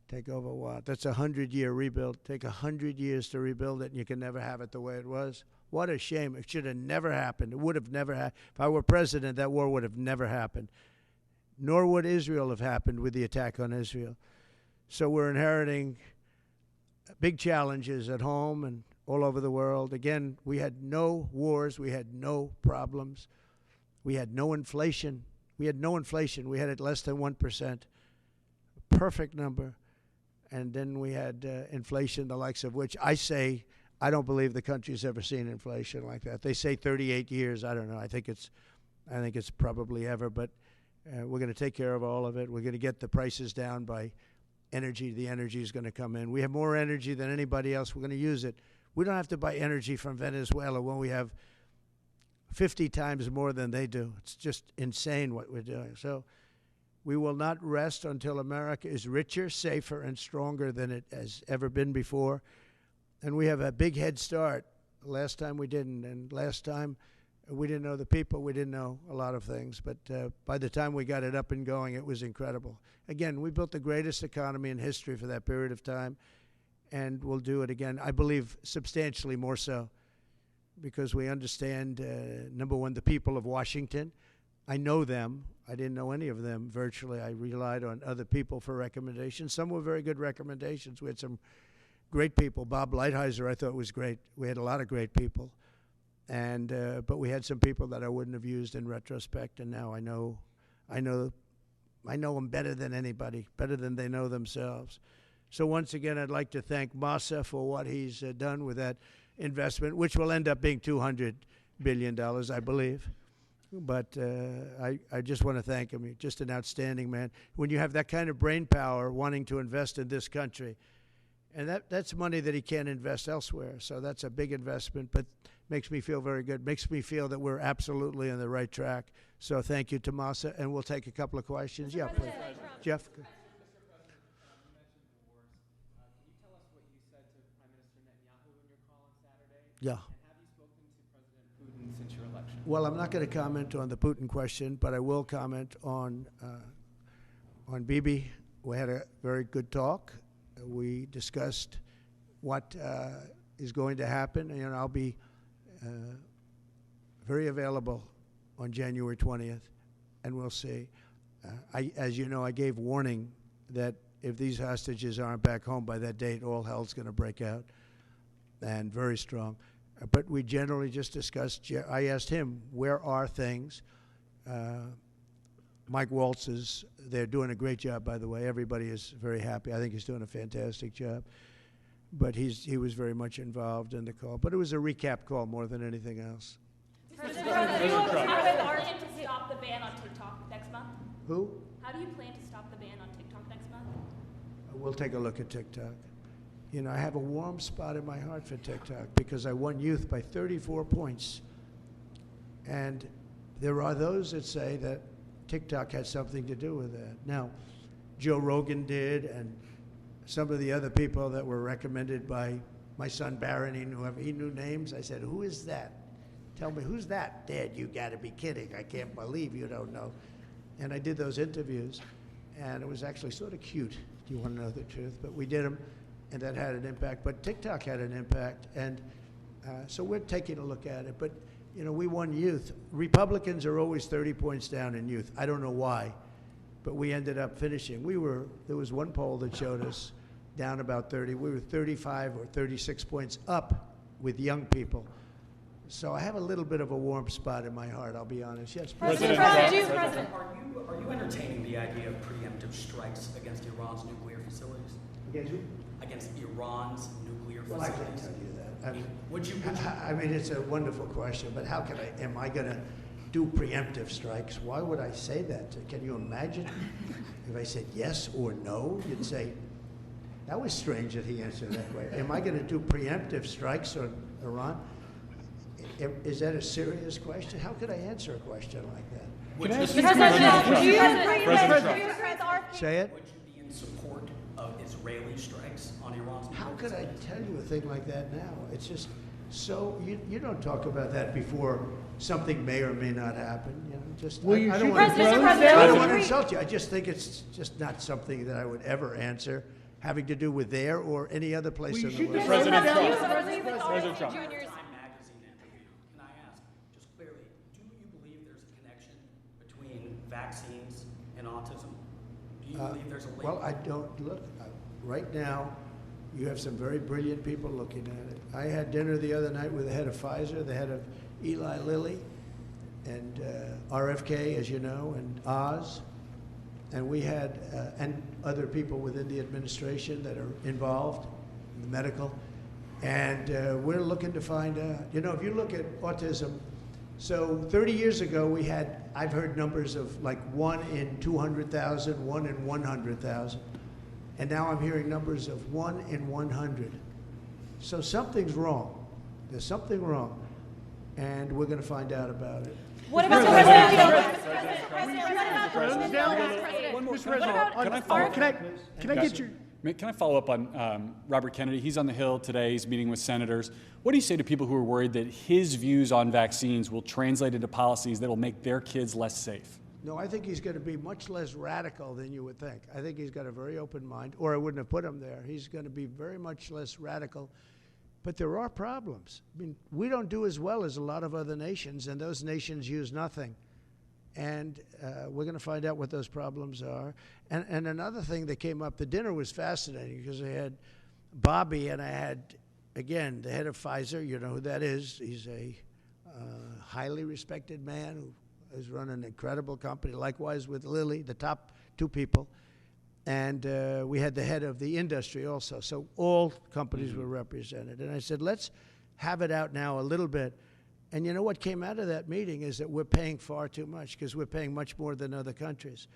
Speaker 3: Take over what? That's a 100-year rebuild. Take 100 years to rebuild it, and you can never have it the way it was. What a shame. It should have never happened. It would have never happened. If I were president, that war would have never happened. Nor would Israel have happened with the attack on Israel. So we're inheriting big challenges at home and all over the world. Again, we had no wars. We had no problems. We had no inflation. We had it less than 1%. Perfect number. And then we had inflation, the likes of which I don't believe the country's ever seen inflation like that. They say 38 years. I don't know. I think it's probably ever. But we're going to take care of all of it. We're going to get the prices down by energy. The energy is going to come in. We have more energy than anybody else. We're going to use it. We don't have to buy energy from Venezuela when we have 50 times more than they do. It's just insane what we're doing. So we will not rest until America is richer, safer, and stronger than it has ever been before. And we have a big head start. Last time we didn't. And last time we didn't know the people. We didn't know a lot of things. But by the time we got it up and going, it was incredible. Again, we built the greatest economy in history for that period of time. And we'll do it again. I believe substantially more so. Because we understand, number one, the people of Washington. I know them. I didn't know any of them virtually. I relied on other people for recommendations. Some were very good recommendations. We had some great people. Bob Lighthizer, I thought, was great. We had a lot of great people. And but we had some people that I wouldn't have used in retrospect, and now I know them better than anybody, better than they know themselves. So once again, I'd like to thank Masa for what he's done with that investment, which will end up being $200 billion, I believe. But I just want to thank him. He's just an outstanding man. When you have that kind of brain power wanting to invest in this country, and that's money that he can't invest elsewhere. So that's a big investment, but makes me feel very good. Makes me feel that we're absolutely on the right track. So thank you, Tomasa, and we'll take a couple of questions. Yeah, please. Jeff. Yeah.
Speaker 5: And have you spoken to President Putin since your election?
Speaker 3: Well, I'm not going to comment on the Putin question, but I will comment on Bibi. We had a very good talk. We discussed what is going to happen, and I'll be very available on January 20th, and we'll see. As you know, I gave warning that if these hostages aren't back home by that date, all hell's going to break out, and very strong. But we generally just discussed. I asked him, where are things? Mike Waltz they're doing a great job, by the way. Everybody is very happy. I think he's doing a fantastic job. But he was very much involved in the call. But it was a recap call more than anything else.
Speaker 6: President Trump, how do you plan to stop the ban on TikTok next month?
Speaker 3: Who?
Speaker 6: How do you plan to stop the ban on TikTok next month?
Speaker 3: We'll take a look at TikTok. I have a warm spot in my heart for TikTok because I won youth by 34 points. And there are those that say that TikTok had something to do with that. Now, Joe Rogan did, and some of the other people that were recommended by my son Barron, he knew names. I said, who is that? Tell me, who's that? Dad, you got to be kidding. I can't believe you don't know. And I did those interviews, and it was actually sort of cute, do you want to know the truth? But we did them, and that had an impact. But TikTok had an impact, and so we're taking a look at it. But we won youth. Republicans are always 30 points down in youth. I don't know why, but we ended up finishing. There was one poll that showed us down about 30. We were 35 or 36 points up with young people. So I have a little bit of a warm spot in my heart, I'll be honest. Yes,
Speaker 5: President
Speaker 6: President.
Speaker 7: Are you entertaining the idea of preemptive strikes against Iran's nuclear facilities?
Speaker 3: Against who?
Speaker 7: Against Iran's nuclear
Speaker 3: Well, I can't
Speaker 7: facilities?
Speaker 3: tell you that. I mean, it's a wonderful question, but how can am I going to do preemptive strikes? Why would I say that? Can you imagine if I said yes or no? You'd say, that was strange that he answered that way. Am I going to do preemptive strikes on Iran? Is that a serious question? How could I answer a question like that? Say it.
Speaker 7: Would you be in support of Israeli strikes on Iran's?
Speaker 3: How could I tell you a thing like that now? It's just so you don't talk about that before something may or may not happen. You know, just I don't want to insult you. I just think it's just not something that I would ever answer having to do with there or any other place in the world.
Speaker 5: President Trump.
Speaker 7: President Trump. Time magazine interview. Can I ask, just clearly, do you believe there's a connection between vaccines and autism? Do you believe there's a link?
Speaker 3: Well, I don't look. Right now, you have some very brilliant people looking at it. I had dinner the other night with the head of Pfizer, the head of Eli Lilly, and RFK, as you know, and Oz. And we had, and other people within the administration that are involved, in the medical. And we're looking to find out, you know, if you look at autism, so 30 years ago we had, I've heard numbers of like 1 in 200,000, 1 in 100,000. And now I'm hearing numbers of 1 in 100. So something's wrong. There's something wrong. And we're going to find out about it.
Speaker 6: What about the
Speaker 5: Can I follow up on Robert Kennedy? He's on the Hill today. He's meeting with senators. What do you say to people who are worried that his views on vaccines will translate into policies that will make their kids less safe?
Speaker 3: No, I think he's going to be much less radical than you would think. I think he's got a very open mind, or I wouldn't have put him there. He's going to be very much less radical. But there are problems. I mean, we don't do as well as a lot of other nations, and those nations use nothing. And we're going to find out what those problems are. And another thing that came up, the dinner was fascinating because I had Bobby and I had, again, the head of Pfizer. You know who that is. He's a highly respected man who has run an incredible company. Likewise with Lilly, the top two people. And we had the head of the industry also. So all companies were represented. And I said, let's have it out now a little bit. And you know what came out of that meeting is that we're paying far too much because we're paying much more than other countries.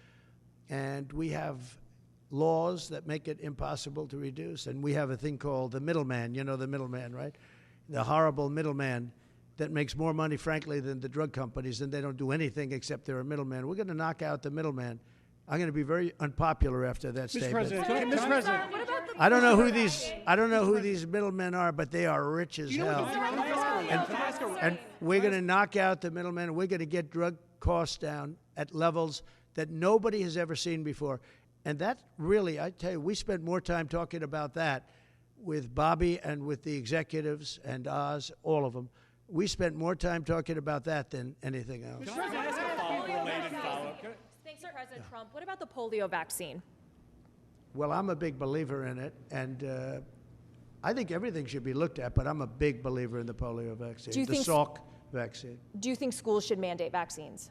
Speaker 3: And we have laws that make it impossible to reduce. And we have a thing called the middleman. You know the middleman, right? The horrible middleman that makes more money, frankly, than the drug companies. And they don't do anything except they're a middleman. We're going to knock out the middleman. I'm going to be very unpopular after that statement.
Speaker 5: Mr. President.
Speaker 3: I don't know who these middlemen are, but they are rich as hell. And we're going to knock out the middlemen. We're going to get drug costs down at levels that nobody has ever seen before. And that really, I tell you, we spent more time talking about that with Bobby and with the executives and Oz, all of them. We spent more time talking about that than anything else.
Speaker 6: Thanks, President Trump. What about the polio vaccine?
Speaker 3: Well, I'm a big believer in it, and I think everything should be looked at, but I'm a big believer in the polio vaccine, the Salk vaccine.
Speaker 6: Do you think schools should mandate vaccines?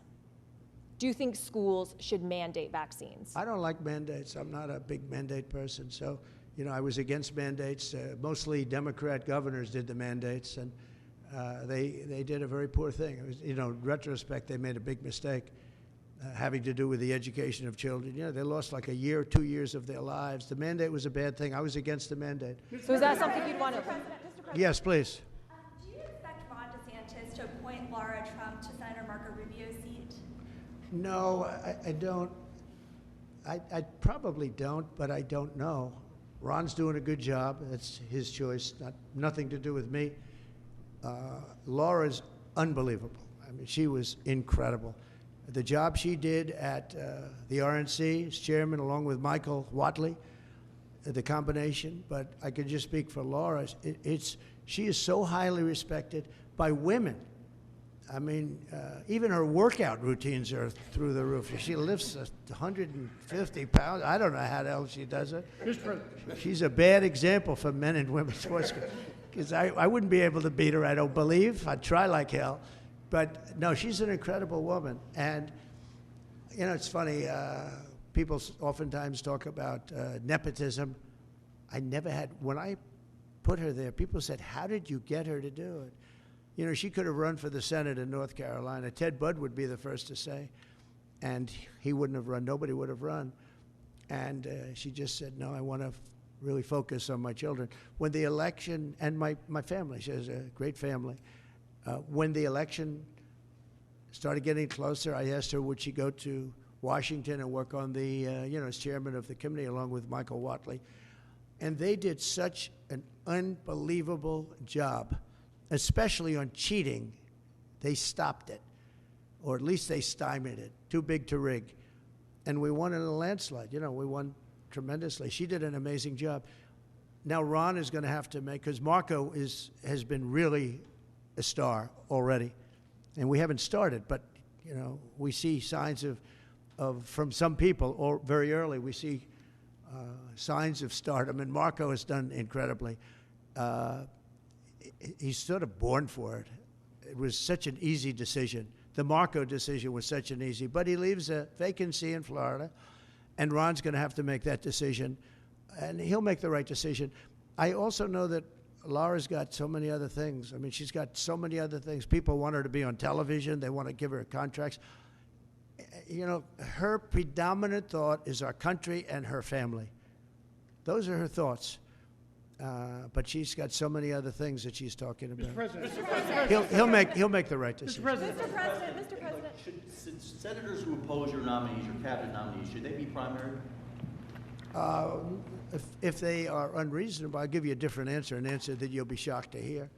Speaker 6: Do you think schools should mandate vaccines?
Speaker 3: I don't like mandates. I'm not a big mandate person. So, you know, I was against mandates. Mostly Democrat governors did the mandates, and they did a very poor thing. It was, you know, in retrospect, they made a big mistake. Having to do with the education of children. You know, they lost like a year, 2 years of their lives. The mandate was a bad thing. I was against the mandate.
Speaker 6: So is that something you'd want to...
Speaker 3: Yes, please.
Speaker 8: Do you expect Ron DeSantis to appoint Laura Trump to Senator Marco Rubio's seat?
Speaker 3: No, I don't. I probably don't, but I don't know. Ron's doing a good job. That's his choice, nothing to do with me. Laura's unbelievable. I mean, she was incredible. The job she did at the RNC as chairman, along with Michael Whatley, the combination. But I can just speak for Laura. She is so highly respected by women. I mean, even her workout routines are through the roof. She lifts 150 pounds. I don't know how the hell she does it. She's a bad example for men and women sports. Because I wouldn't be able to beat her, I don't believe. I'd try like hell. But no, she's an incredible woman. And, you know, it's funny, people oftentimes talk about nepotism. I never had, when I put her there. People said, how did you get her to do it? You know, she could have run for the Senate in North Carolina. Ted Budd would be the first to say. And he wouldn't have run. Nobody would have run. And she just said, no, I want to really focus on my children. When the election, and my family, she has a great family. When the election started getting closer, I asked her, would she go to Washington and work on the, as chairman of the committee along with Michael Watley. And they did such an unbelievable job, especially on cheating. They stopped it, or at least they stymied it. Too big to rig. And we won in a landslide. You know, we won tremendously. She did an amazing job. Now Ron is going to have to make, because Marco has been really a star already. And we haven't started, but, you know, we see signs of from some people, or very early, we see signs of stardom, and Marco has done incredibly. He's sort of born for it. It was such an easy decision. The Marco decision was such an easy, but he leaves a vacancy in Florida, and Ron's going to have to make that decision, and he'll make the right decision. I also know that Laura's got so many other things. I mean, she's got so many other things. People want her to be on television. They want to give her contracts. You know, her predominant thought is our country and her family. Those are her thoughts. But she's got so many other things that she's talking about.
Speaker 9: Mr. President.
Speaker 3: He'll make the right decision.
Speaker 6: Mr. President.
Speaker 9: Should senators who oppose your nominees, your cabinet nominees, should they be primaried?
Speaker 3: If they are unreasonable, I'll give you a different answer, an answer that you'll be shocked to hear.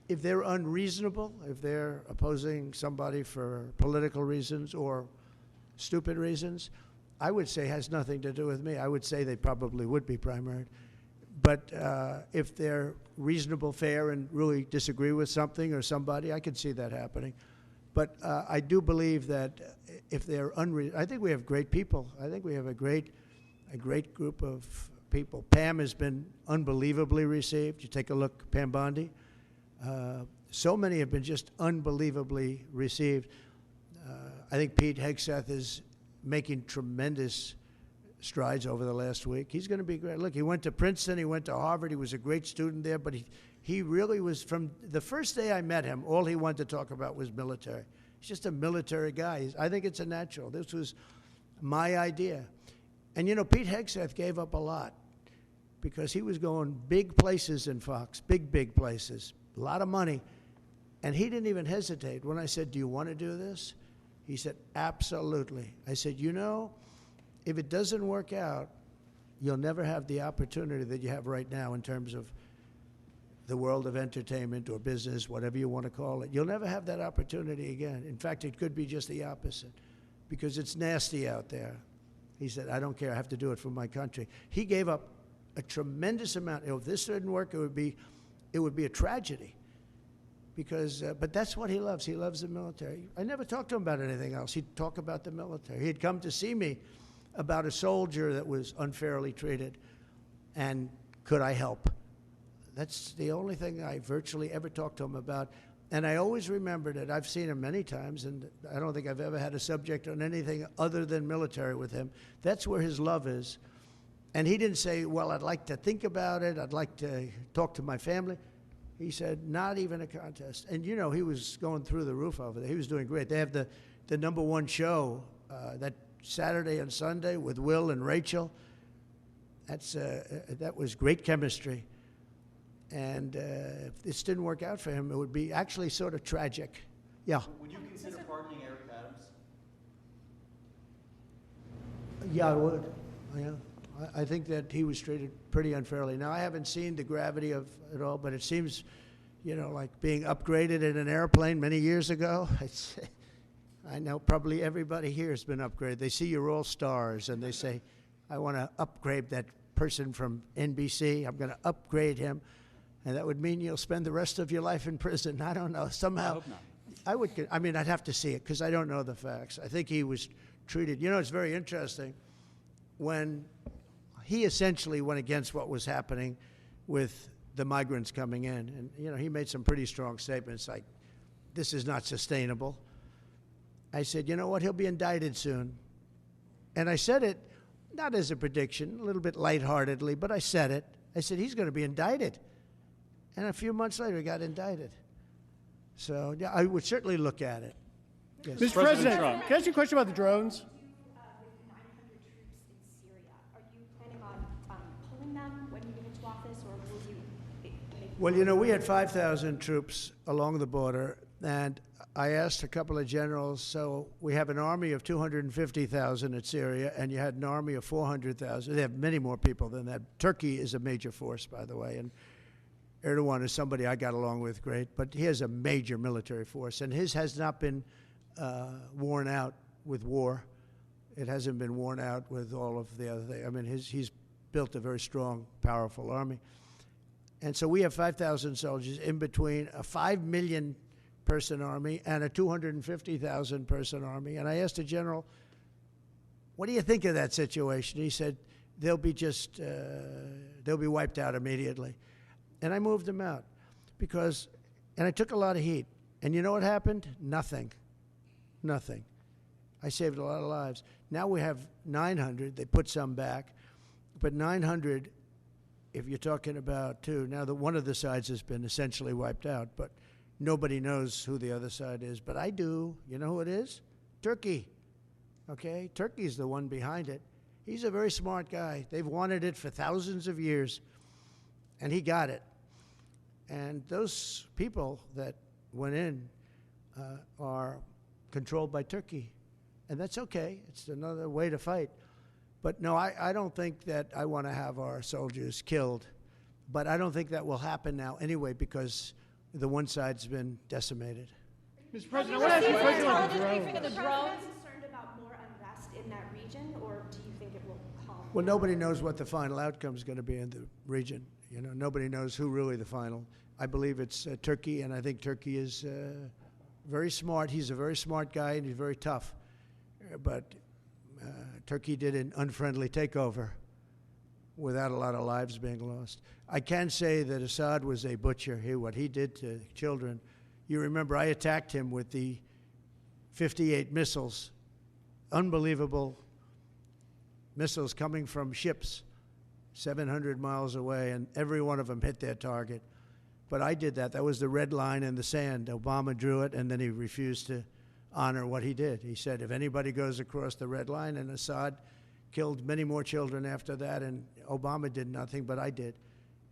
Speaker 3: If they're unreasonable, if they're opposing somebody for political reasons or stupid reasons, I would say has nothing to do with me. I would say they probably would be primaried. But if they're reasonable, fair, and really disagree with something or somebody, I could see that happening. But I do believe that if they're I think we have great people. I think we have a great group of people. Pam has been unbelievably received. You take a look, Pam Bondi. So many have been just unbelievably received. I think Pete Hegseth is making tremendous strides over the last week. He's going to be great. Look, he went to Princeton, he went to Harvard, he was a great student there, but he really was, from the first day I met him, all he wanted to talk about was military. He's just a military guy. I think it's a natural. This was my idea. And you know, Pete Hegseth gave up a lot because he was going big places in Fox, big places, a lot of money. And he didn't even hesitate. When I said, do you want to do this? He said, absolutely. I said, you know, if it doesn't work out, you'll never have the opportunity that you have right now in terms of the world of entertainment or business, whatever you want to call it. You'll never have that opportunity again. In fact, it could be just the opposite because it's nasty out there. He said, I don't care. I have to do it for my country. He gave up a tremendous amount. If this didn't work, it would be a tragedy. Because, but that's what he loves. He loves the military. I never talked to him about anything else. He'd talk about the military. He'd come to see me about a soldier that was unfairly treated, and could I help? That's the only thing I virtually ever talked to him about. And I always remembered it. I've seen him many times, and I don't think I've ever had a subject on anything other than military with him. That's where his love is. And he didn't say, well, I'd like to think about it. I'd like to talk to my family. He said, not even a contest. And, you know, he was going through the roof over there. He was doing great. They have the #1 show that Saturday and Sunday with Will and Rachel. That was great chemistry. And if this didn't work out for him, it would be actually sort of tragic. Yeah.
Speaker 9: Would you consider pardoning Eric Adams?
Speaker 3: Yeah, I would. Yeah. I think that he was treated pretty unfairly. Now, I haven't seen the gravity of it all, but it seems, you know, like being upgraded in an airplane many years ago. I know probably everybody here has been upgraded. They see you're all stars, and they say, I want to upgrade that person from NBC. I'm going to upgrade him. And that would mean you'll spend the rest of your life in prison. I don't know. Somehow,
Speaker 5: I hope not.
Speaker 3: I mean, I'd have to see it because I don't know the facts. I think he was treated. You know, it's very interesting. When he essentially went against what was happening with the migrants coming in. And, you know, he made some pretty strong statements like, this is not sustainable. I said, you know what, he'll be indicted soon. And I said it not as a prediction, a little bit lightheartedly, but I said it. I said, he's going to be indicted. And a few months later, he got indicted. So yeah, I would certainly look at it. Yes.
Speaker 10: Mr. President, can I ask you a question about the drones?
Speaker 11: With 900 troops in Syria, are you planning on pulling them when you get into office, or will you make?
Speaker 3: Well, you know, we had 5,000 troops along the border, and I asked a couple of generals, so we have an army of 250,000 in Syria, and you had an army of 400,000. They have many more people than that. Turkey is a major force, by the way, and Erdogan is somebody I got along with great, but he has a major military force, and his has not been worn out with war. It hasn't been worn out with all of the other things. I mean, he's built a very strong, powerful army. And so we have 5,000 soldiers in between a 5 million person army and a 250,000 person army. And I asked the general, what do you think of that situation? He said, they'll be wiped out immediately. And I moved them out and I took a lot of heat. And you know what happened? Nothing. I saved a lot of lives. Now we have 900. They put some back. But 900, if you're talking about two, now one of the sides has been essentially wiped out, but nobody knows who the other side is. But I do. You know who it is? Turkey. Okay? Turkey's the one behind it. He's a very smart guy. They've wanted it for thousands of years, and he got it. And those people that went in are controlled by Turkey. And that's okay. It's another way to fight. But no, I don't think that I want to have our soldiers killed. But I don't think that will happen now anyway, because the one side's been decimated.
Speaker 10: Mr. President, I want to ask you a question about the drones.
Speaker 11: Are you concerned about more unrest in that region, or do you think it will calm?
Speaker 3: Well, nobody knows what the final outcome is going to be in the region. You know, nobody knows who really the final. I believe it's Turkey, and I think Turkey is very smart. He's a very smart guy, and he's very tough. But Turkey did an unfriendly takeover without a lot of lives being lost. I can say that Assad was a butcher. What he did to children. You remember I attacked him with the 58 missiles, unbelievable missiles coming from ships 700 miles away, and every one of them hit their target. But I did that. That was the red line in the sand. Obama drew it, and then he refused to honor what he did. He said, if anybody goes across the red line, and Assad killed many more children after that, and Obama did nothing, but I did.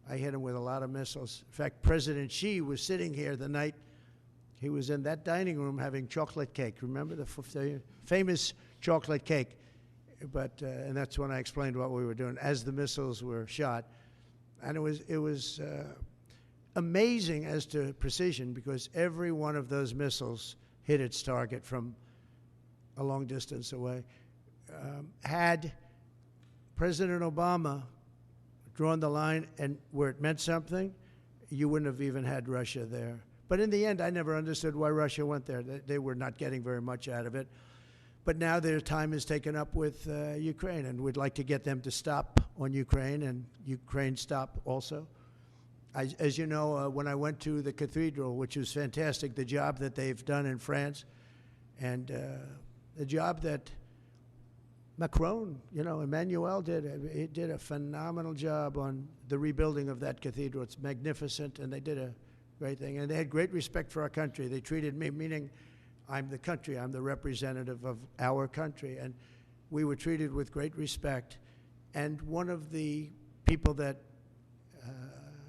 Speaker 3: I hit him with a lot of missiles. In fact, President Xi was sitting here the night he was in that dining room having chocolate cake. Remember the famous chocolate cake? But and that's when I explained what we were doing as the missiles were shot. And it was amazing as to precision, because every one of those missiles hit its target from a long distance away. Had President Obama drawn the line and where it meant something, you wouldn't have even had Russia there. But in the end, I never understood why Russia went there. They were not getting very much out of it. But now their time is taken up with Ukraine, and we'd like to get them to stop on Ukraine, and Ukraine stop also. As you know, when I went to the cathedral, which was fantastic, the job that they've done in France, and the job that Macron, Emmanuel did. He did a phenomenal job on the rebuilding of that cathedral. It's magnificent, and they did a great thing. And they had great respect for our country. They treated me, meaning I'm the country, I'm the representative of our country, and we were treated with great respect. And one of the people that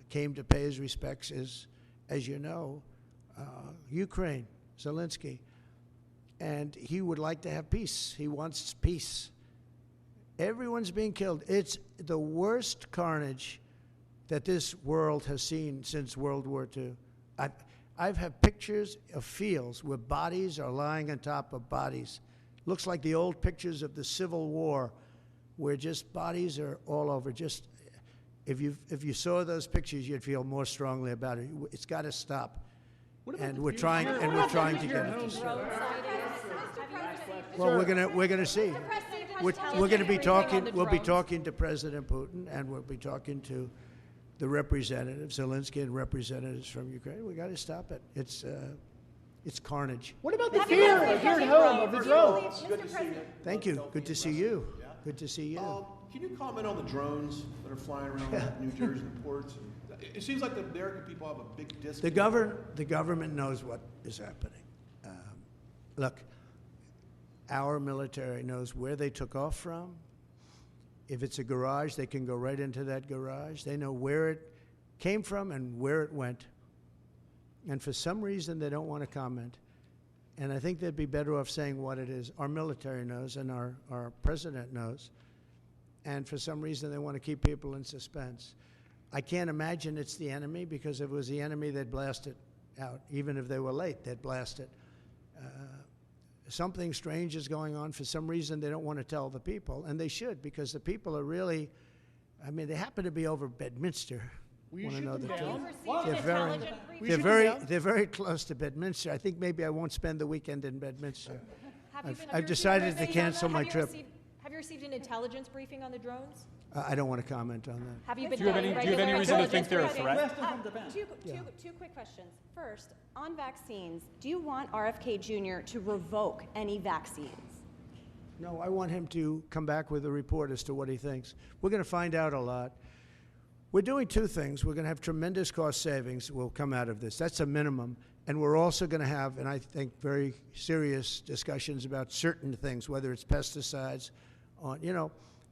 Speaker 3: came to pay his respects is, as you know, Ukraine, Zelensky. And he would like to have peace. He wants peace. Everyone's being killed. It's the worst carnage that this world has seen since World War II. I've had pictures of fields where bodies are lying on top of bodies. Looks like the old pictures of the Civil War, where just bodies are all over. Just if you saw those pictures, you'd feel more strongly about it. It's got to stop. And we're trying to get it to stop. Well, we're gonna see. We're going to be talking. We'll be talking to President Putin, and we'll be talking to the representatives, Zelensky and representatives from Ukraine. We got to stop it. It's carnage.
Speaker 10: What about the fear here at home of the drones?
Speaker 3: Thank you. Good to see you. Good to see you.
Speaker 12: Can you comment on the drones that are flying around New Jersey, the ports? It seems like the American people have a big disconnect.
Speaker 3: The government knows what is happening. Look, our military knows where they took off from. If it's a garage, they can go right into that garage. They know where it came from and where it went. And for some reason, they don't want to comment. And I think they'd be better off saying what it is. Our military knows and our president knows. And for some reason, they want to keep people in suspense. I can't imagine it's the enemy, because if it was the enemy, they'd blast it out. Even if they were late, they'd blast it. Something strange is going on. For some reason, they don't want to tell the people, and they should, because the people are really, I mean, they happen to be over Bedminster.
Speaker 10: Will you shoot them down?
Speaker 3: They're very close to Bedminster. I think maybe I won't spend the weekend in Bedminster. I've decided to cancel my trip.
Speaker 6: Have you received an intelligence briefing on the drones?
Speaker 3: I don't want to comment on that.
Speaker 6: Have you been
Speaker 5: do you have any reason to think they're a threat?
Speaker 11: Two quick questions. First, on vaccines, do you want RFK Jr. to revoke any vaccines?
Speaker 3: No, I want him to come back with a report as to what he thinks. We're going to find out a lot. We're doing two things. We're going to have tremendous cost savings that will come out of this. That's a minimum. And we're also going to have, and I think, very serious discussions about certain things, whether it's pesticides.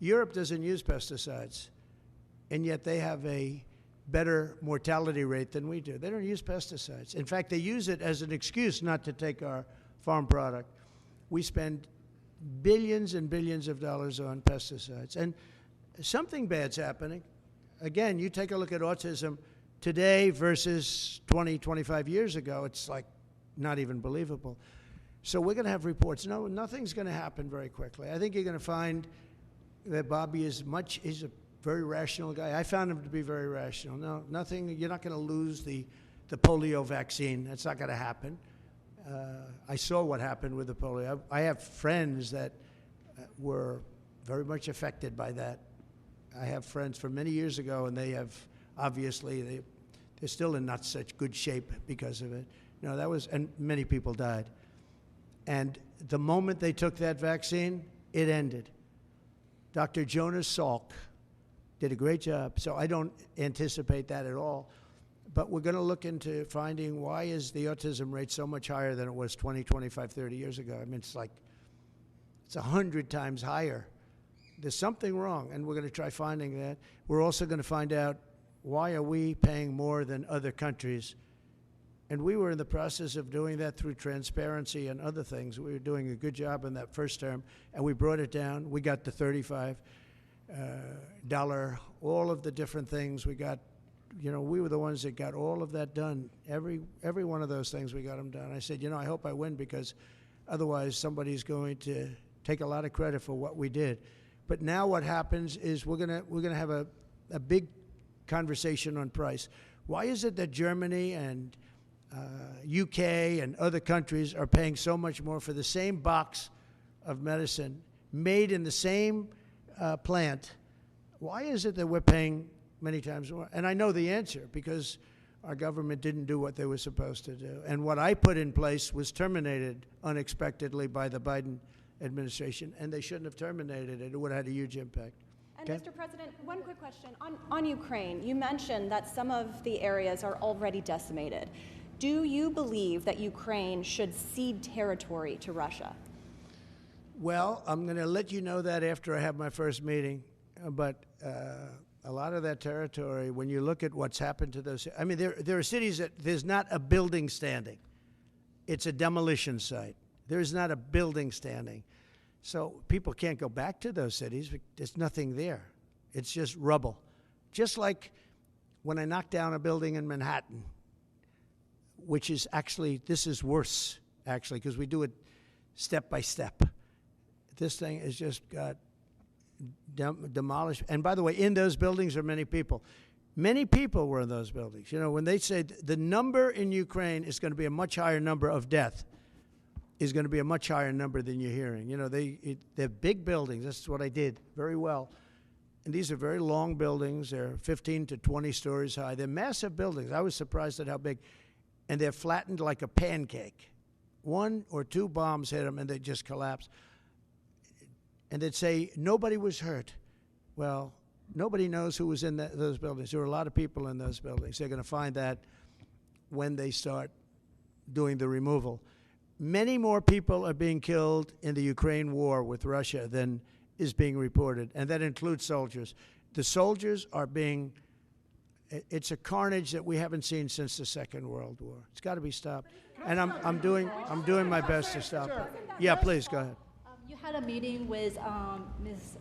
Speaker 3: Europe doesn't use pesticides, and yet they have a better mortality rate than we do. They don't use pesticides. In fact, they use it as an excuse not to take our farm product. We spend billions and billions of dollars on pesticides, and something bad's happening. Again, you take a look at autism today versus 20, 25 years ago. It's like not even believable. So we're going to have reports. No, nothing's going to happen very quickly. I think you're going to find that Bobby he's a very rational guy. I found him to be very rational. No, nothing, you're not going to lose the polio vaccine. That's not going to happen. I saw what happened with the polio. I have friends that were very much affected by that. I have friends from many years ago, and they have, obviously, they're still in not such good shape because of it. No, and many people died. And the moment they took that vaccine, it ended. Dr. Jonas Salk did a great job, so I don't anticipate that at all. But we're going to look into finding why is the autism rate so much higher than it was 20, 25, 30 years ago. I mean, it's 100 times higher. There's something wrong, and we're going to try finding that. We're also going to find out why are we paying more than other countries. And we were in the process of doing that through transparency and other things. We were doing a good job in that first term, and we brought it down. We got the $35, all of the different things. We got, we were the ones that got all of that done. Every one of those things, we got them done. I said, I hope I win, because otherwise somebody's going to take a lot of credit for what we did. But now what happens is we're gonna have a big conversation on price. Why is it that Germany and UK and other countries are paying so much more for the same box of medicine made in the same plant? Why is it that we're paying many times more? And I know the answer, because our government didn't do what they were supposed to do. And what I put in place was terminated unexpectedly by the Biden administration, and they shouldn't have terminated it. It would have had a huge impact.
Speaker 11: And Mr. President, one quick question. On Ukraine, you mentioned that some of the areas are already decimated. Do you believe that Ukraine should cede territory to Russia?
Speaker 3: Well, I'm going to let you know that after I have my first meeting. But a lot of that territory, when you look at what's happened to those, I mean, there are cities that there's not a building standing. It's a demolition site. There's not a building standing. So people can't go back to those cities. There's nothing there. It's just rubble. Just like when I knocked down a building in Manhattan, which is actually, this is worse, actually, because we do it step by step. This thing has just got demolished. And by the way, in those buildings are many people. Many people were in those buildings. When they say the number in Ukraine is going to be a much higher number of death, is going to be a much higher number than you're hearing. They're big buildings. That's what I did very well. And these are very long buildings. They're 15 to 20 stories high. They're massive buildings. I was surprised at how big. And they're flattened like a pancake. 1 or 2 bombs hit them, and they just collapsed. And they'd say nobody was hurt. Well, nobody knows who was in those buildings. There were a lot of people in those buildings. They're going to find that when they start doing the removal. Many more people are being killed in the Ukraine war with Russia than is being reported, and that includes soldiers. The soldiers are being, it's a carnage that we haven't seen since the Second World War. It's got to be stopped. And I'm doing my best to stop it. Yeah, please, go ahead.
Speaker 13: You had a meeting with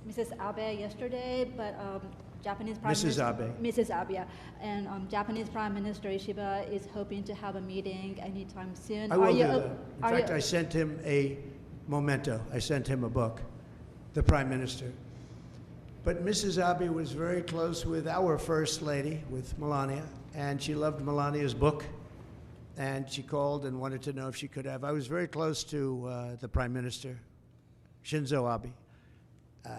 Speaker 13: Mrs. Abe yesterday, but Japanese Prime Minister Mrs. Abe, yeah, and Japanese Prime Minister Ishiba is hoping to have a meeting anytime soon.
Speaker 3: I will do that. In fact, I sent him a memento. I sent him a book, the Prime Minister. But Mrs. Abe was very close with our First Lady, with Melania, and she loved Melania's book, and she called and wanted to know if she could have. I was very close to the Prime Minister, Shinzo Abe.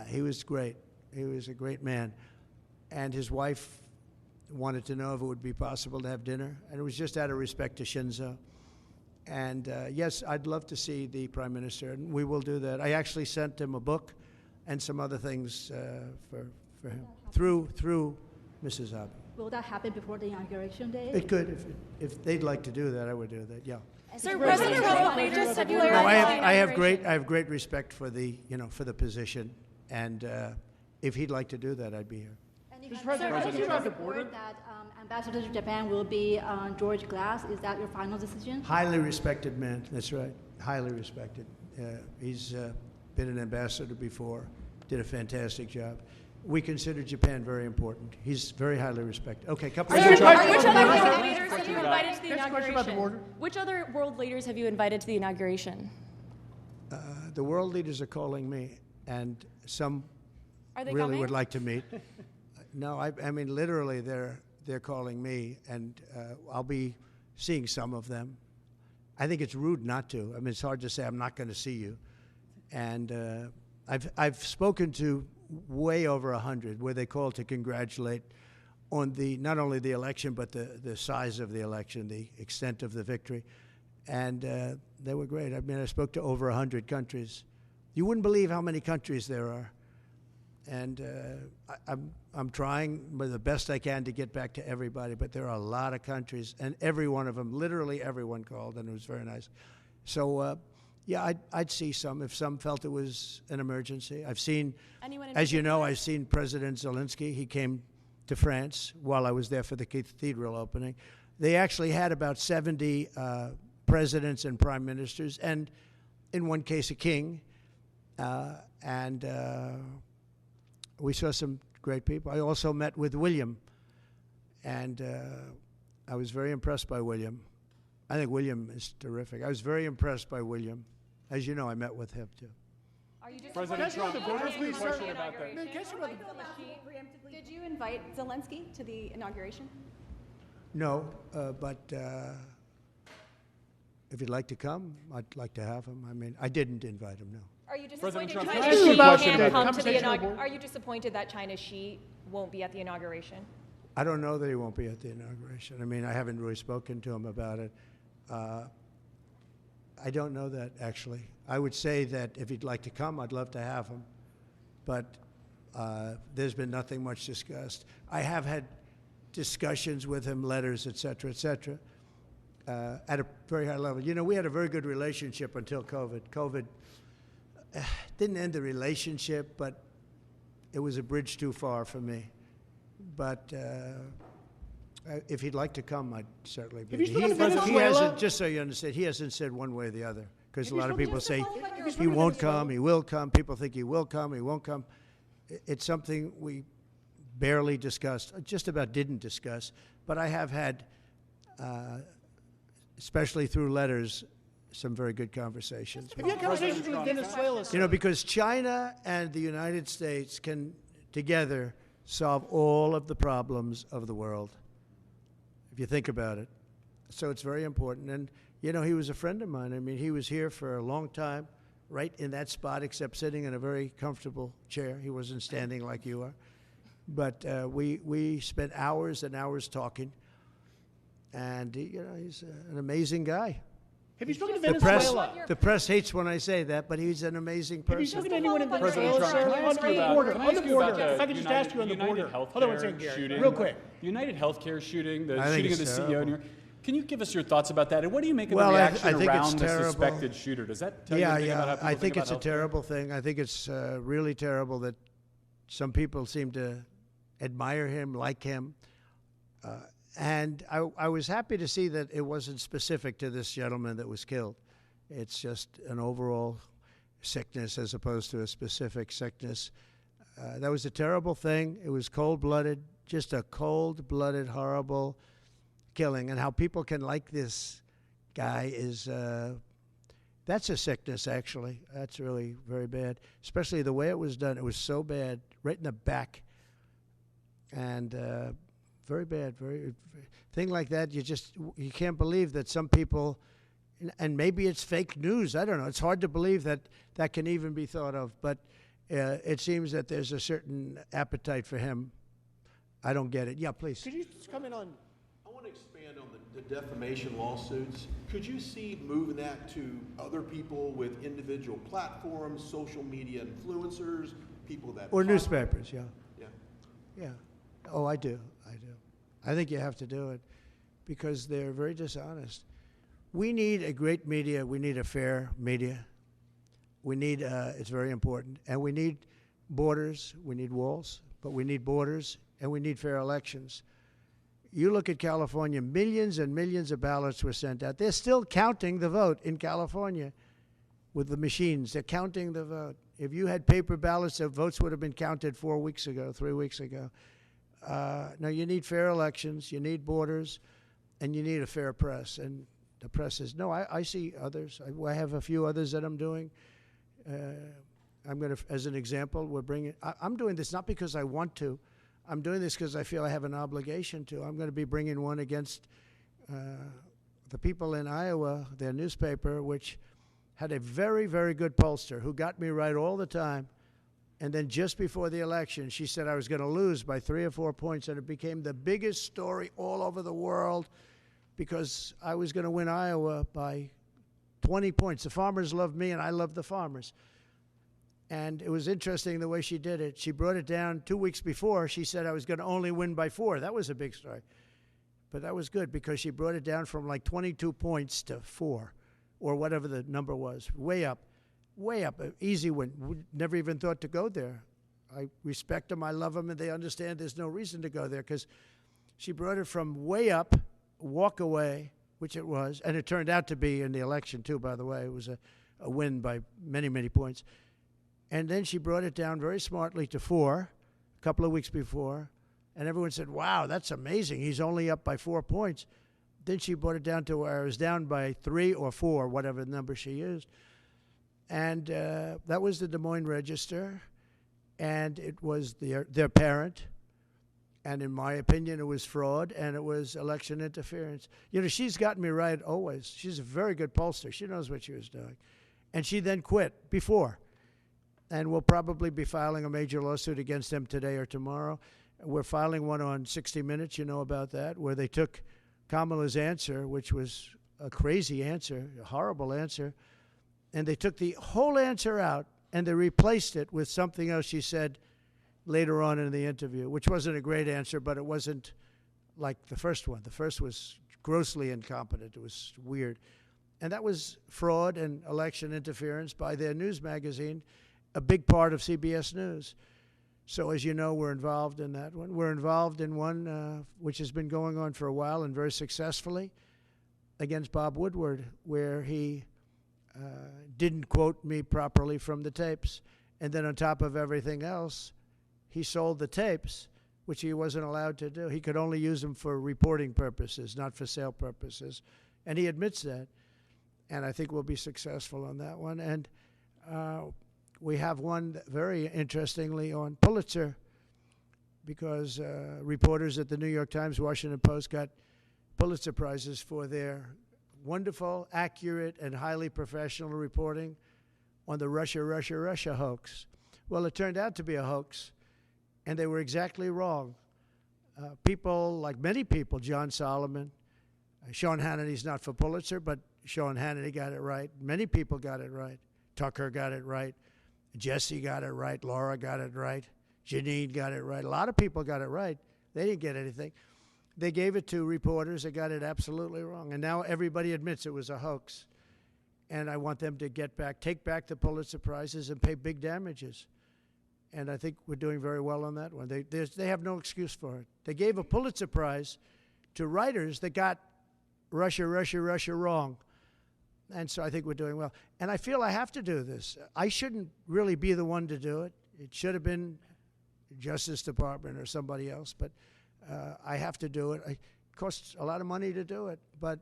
Speaker 3: He was great. He was a great man. And his wife wanted to know if it would be possible to have dinner. And it was just out of respect to Shinzo. And yes, I'd love to see the Prime Minister, and we will do that. I actually sent him a book and some other things for him through Mrs. Abe.
Speaker 13: Will that happen before the inauguration day?
Speaker 3: It could. If they'd like to do that, I would do that, yeah.
Speaker 6: Sir, President Trump, just have you
Speaker 3: No, I have great respect for the position, and if he'd like to do that, I'd be here.
Speaker 13: Mr. President, you have report that Ambassador to Japan will be George Glass. Is that your final decision?
Speaker 3: Highly respected man. That's right. Highly respected. He's been an ambassador before. Did a fantastic job. We consider Japan very important. He's very highly respected. Okay, couple of
Speaker 6: which other world leaders have you invited to the
Speaker 10: question about the border.
Speaker 6: inauguration? Which other world leaders have you invited to the inauguration?
Speaker 3: The world leaders are calling me, and some
Speaker 6: Are they
Speaker 3: really
Speaker 6: coming?
Speaker 3: would like to meet. No, I mean literally, they're calling me, and I'll be seeing some of them. I think it's rude not to. I mean, it's hard to say I'm not going to see you, and I've spoken to way over 100 where they called to congratulate on not only the election but the size of the election, the extent of the victory, and they were great. I mean, I spoke to over 100 countries. You wouldn't believe how many countries there are. And I'm trying with the best I can to get back to everybody, but there are a lot of countries, and every one of them, literally everyone called, and it was very nice. So, yeah, I'd see some if some felt it was an emergency. I've seen, as you know, I've seen President Zelensky. He came to France while I was there for the cathedral opening. They actually had about 70 presidents and prime ministers, and in one case, a king, and we saw some great people. I also met with William, and I was very impressed by William. I think William is terrific. I was very impressed by William. As you know, I met with him, too.
Speaker 6: Are you
Speaker 10: President Trump,
Speaker 6: Did
Speaker 11: you invite Zelensky to the inauguration?
Speaker 3: No, but if he'd like to come, I'd like to have him. I mean, I didn't invite him, no.
Speaker 6: Are you disappointed
Speaker 10: Trump,
Speaker 6: China
Speaker 10: can I ask you a
Speaker 6: Xi
Speaker 10: question
Speaker 6: can't
Speaker 10: about
Speaker 6: come to the
Speaker 10: conversational
Speaker 6: inauguration?
Speaker 10: board?
Speaker 6: Are you disappointed that China Xi won't be at the inauguration?
Speaker 3: I don't know that he won't be at the inauguration. I mean, I haven't really spoken to him about it. I don't know that, actually. I would say that if he'd like to come, I'd love to have him. But there's been nothing much discussed. I have had discussions with him, letters, et cetera, at a very high level. You know, we had a very good relationship until COVID. COVID didn't end the relationship, but it was a bridge too far for me. But if he'd like to come, I'd certainly be. He hasn't, just so you understand, he hasn't said one way or the other. Because a lot of people say he won't come, he will come. People think he will come, he won't come. It's something we barely discussed, just about didn't discuss. But I have had, especially through letters, some very good conversations.
Speaker 10: Have you had conversations with Venezuela?
Speaker 3: You know, because China and the United States can together solve all of the problems of the world, if you think about it. So it's very important. And, you know, he was a friend of mine. I mean, he was here for a long time, right in that spot, except sitting in a very comfortable chair. He wasn't standing like you are. But we spent hours and hours talking. And, you know, he's an amazing guy.
Speaker 10: Have you spoken to
Speaker 3: The press,
Speaker 10: Venezuela?
Speaker 3: the press hates when I say that, but he's an amazing person.
Speaker 10: Have you spoken to anyone in
Speaker 5: President
Speaker 10: Venezuela,
Speaker 5: Trump,
Speaker 10: sir?
Speaker 5: can I ask
Speaker 10: On
Speaker 5: you
Speaker 10: the
Speaker 5: about-
Speaker 10: border.
Speaker 5: can I
Speaker 10: On the
Speaker 5: ask you about
Speaker 10: border. If I could just ask you on the border. Hold on one second, Gary.
Speaker 5: shooting,
Speaker 10: Real quick.
Speaker 5: The United Healthcare shooting, the
Speaker 3: I think
Speaker 5: shooting of the
Speaker 3: it's
Speaker 5: CEO. In
Speaker 3: terrible.
Speaker 5: New York. Can you give us your thoughts about that? And what do you make of
Speaker 3: Well,
Speaker 5: the
Speaker 3: I
Speaker 5: reaction
Speaker 3: think it's
Speaker 5: around the
Speaker 3: terrible.
Speaker 5: suspected shooter? Does that tell you
Speaker 3: Yeah,
Speaker 5: anything about how
Speaker 3: yeah.
Speaker 5: people
Speaker 3: I
Speaker 5: think
Speaker 3: think
Speaker 5: about
Speaker 3: it's a
Speaker 5: healthcare?
Speaker 3: terrible thing. I think it's really terrible that some people seem to admire him, like him. And I was happy to see that it wasn't specific to this gentleman that was killed. It's just an overall sickness as opposed to a specific sickness. That was a terrible thing. It was cold-blooded, just a cold-blooded, horrible killing. And how people can like this guy is, that's a sickness, actually. That's really very bad, especially the way it was done. It was so bad, right in the back. And very bad, very thing like that. You can't believe that some people, and maybe it's fake news. I don't know. It's hard to believe that that can even be thought of. But it seems that there's a certain appetite for him. I don't get it. Yeah, please.
Speaker 10: Could you just comment on?
Speaker 12: I want to expand on the defamation lawsuits. Could you see moving that to other people with individual platforms, social media influencers, people that
Speaker 3: Or newspapers, yeah.
Speaker 12: Yeah.
Speaker 3: Yeah. Oh, I do. I think you have to do it because they're very dishonest. We need a great media. We need a fair media. We need, it's very important. And we need borders. We need walls, but we need borders, and we need fair elections. You look at California, millions and millions of ballots were sent out. They're still counting the vote in California with the machines. They're counting the vote. If you had paper ballots, the votes would have been counted 4 weeks ago, 3 weeks ago. Now, you need fair elections, you need borders, and you need a fair press. And the press is, no, I see others. I have a few others that I'm doing. I'm going to, as an example, I'm doing this not because I want to. I'm doing this because I feel I have an obligation to. I'm going to be bringing one against the people in Iowa, their newspaper, which had a very, very good pollster who got me right all the time. And then just before the election, she said I was going to lose by 3 or 4 points, and it became the biggest story all over the world because I was going to win Iowa by 20 points. The farmers loved me, and I loved the farmers. And it was interesting the way she did it. She brought it down 2 weeks before. She said I was going to only win by 4. That was a big story. But that was good because she brought it down from like 22 points to 4 or whatever the number was, way up. Way up, an easy win. We never even thought to go there. I respect them, I love them, and they understand there's no reason to go there because she brought it from way up, walk away, which it was, and it turned out to be in the election too, by the way. It was a win by many, many points. And then she brought it down very smartly to 4 a couple of weeks before, and everyone said, wow, that's amazing. He's only up by 4 points. Then she brought it down to where I was down by 3 or 4, whatever number she used. And that was the Des Moines Register, and it was their parent. And in my opinion, it was fraud, and it was election interference. You know, she's gotten me right always. She's a very good pollster. She knows what she was doing. And she then quit before. And we'll probably be filing a major lawsuit against them today or tomorrow. We're filing one on 60 Minutes, you know about that, where they took Kamala's answer, which was a crazy answer, a horrible answer, and they took the whole answer out and they replaced it with something else she said later on in the interview, which wasn't a great answer, but it wasn't like the first one. The first was grossly incompetent. It was weird. And that was fraud and election interference by their news magazine, a big part of CBS News. So as you know, we're involved in that one. We're involved in one which has been going on for a while and very successfully against Bob Woodward, where he didn't quote me properly from the tapes. And then on top of everything else, he sold the tapes, which he wasn't allowed to do. He could only use them for reporting purposes, not for sale purposes. And he admits that. And I think we'll be successful on that one. And we have one very interestingly on Pulitzer, because reporters at the New York Times, Washington Post got Pulitzer Prizes for their wonderful, accurate, and highly professional reporting on the Russia hoax. Well, it turned out to be a hoax, and they were exactly wrong. People, like many people, John Solomon, Sean Hannity's not for Pulitzer, but Sean Hannity got it right. Many people got it right. Tucker got it right. Jesse got it right. Laura got it right. Janine got it right. A lot of people got it right. They didn't get anything. They gave it to reporters that got it absolutely wrong. And now everybody admits it was a hoax. And I want them to take back the Pulitzer Prizes and pay big damages. And I think we're doing very well on that one. They have no excuse for it. They gave a Pulitzer Prize to writers that got Russia wrong. And so I think we're doing well. And I feel I have to do this. I shouldn't really be the one to do it. It should have been Justice Department or somebody else, but I have to do it. It costs a lot of money to do it, but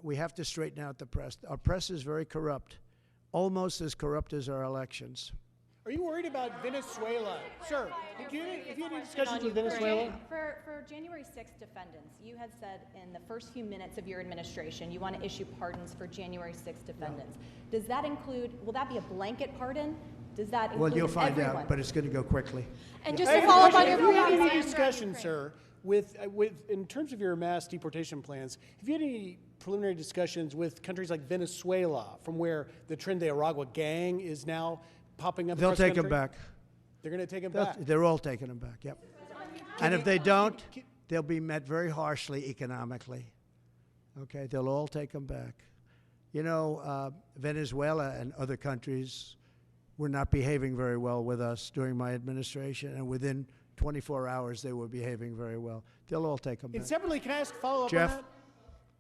Speaker 3: we have to straighten out the press. Our press is very corrupt, almost as corrupt as our elections.
Speaker 10: Are you worried about Venezuela? Sir, have you had any discussions with Venezuela?
Speaker 11: For January 6th defendants, you had said in the first few minutes of your administration you want to issue pardons for January 6th defendants. Does that include, will that be a blanket pardon? Does that include
Speaker 3: Well, you'll find
Speaker 11: everyone?
Speaker 3: out, but it's going to go quickly.
Speaker 11: And just to follow up on your
Speaker 10: Have you had
Speaker 11: previous
Speaker 10: any
Speaker 11: answer,
Speaker 10: discussions, sir, with in terms of your mass deportation plans, have you had any preliminary discussions with countries like Venezuela, from where the Tren de Aragua gang is now popping up?
Speaker 3: They'll
Speaker 10: across the
Speaker 3: take them
Speaker 10: country?
Speaker 3: back.
Speaker 10: They're going to take them back.
Speaker 3: They're all taking them back, yep. And if they don't, they'll be met very harshly economically. Okay, they'll all take them back. You know, Venezuela and other countries were not behaving very well with us during my administration, and within 24 hours they were behaving very well. They'll all take them back.
Speaker 10: And separately, can I ask a follow-up
Speaker 3: Jeff,
Speaker 10: on that?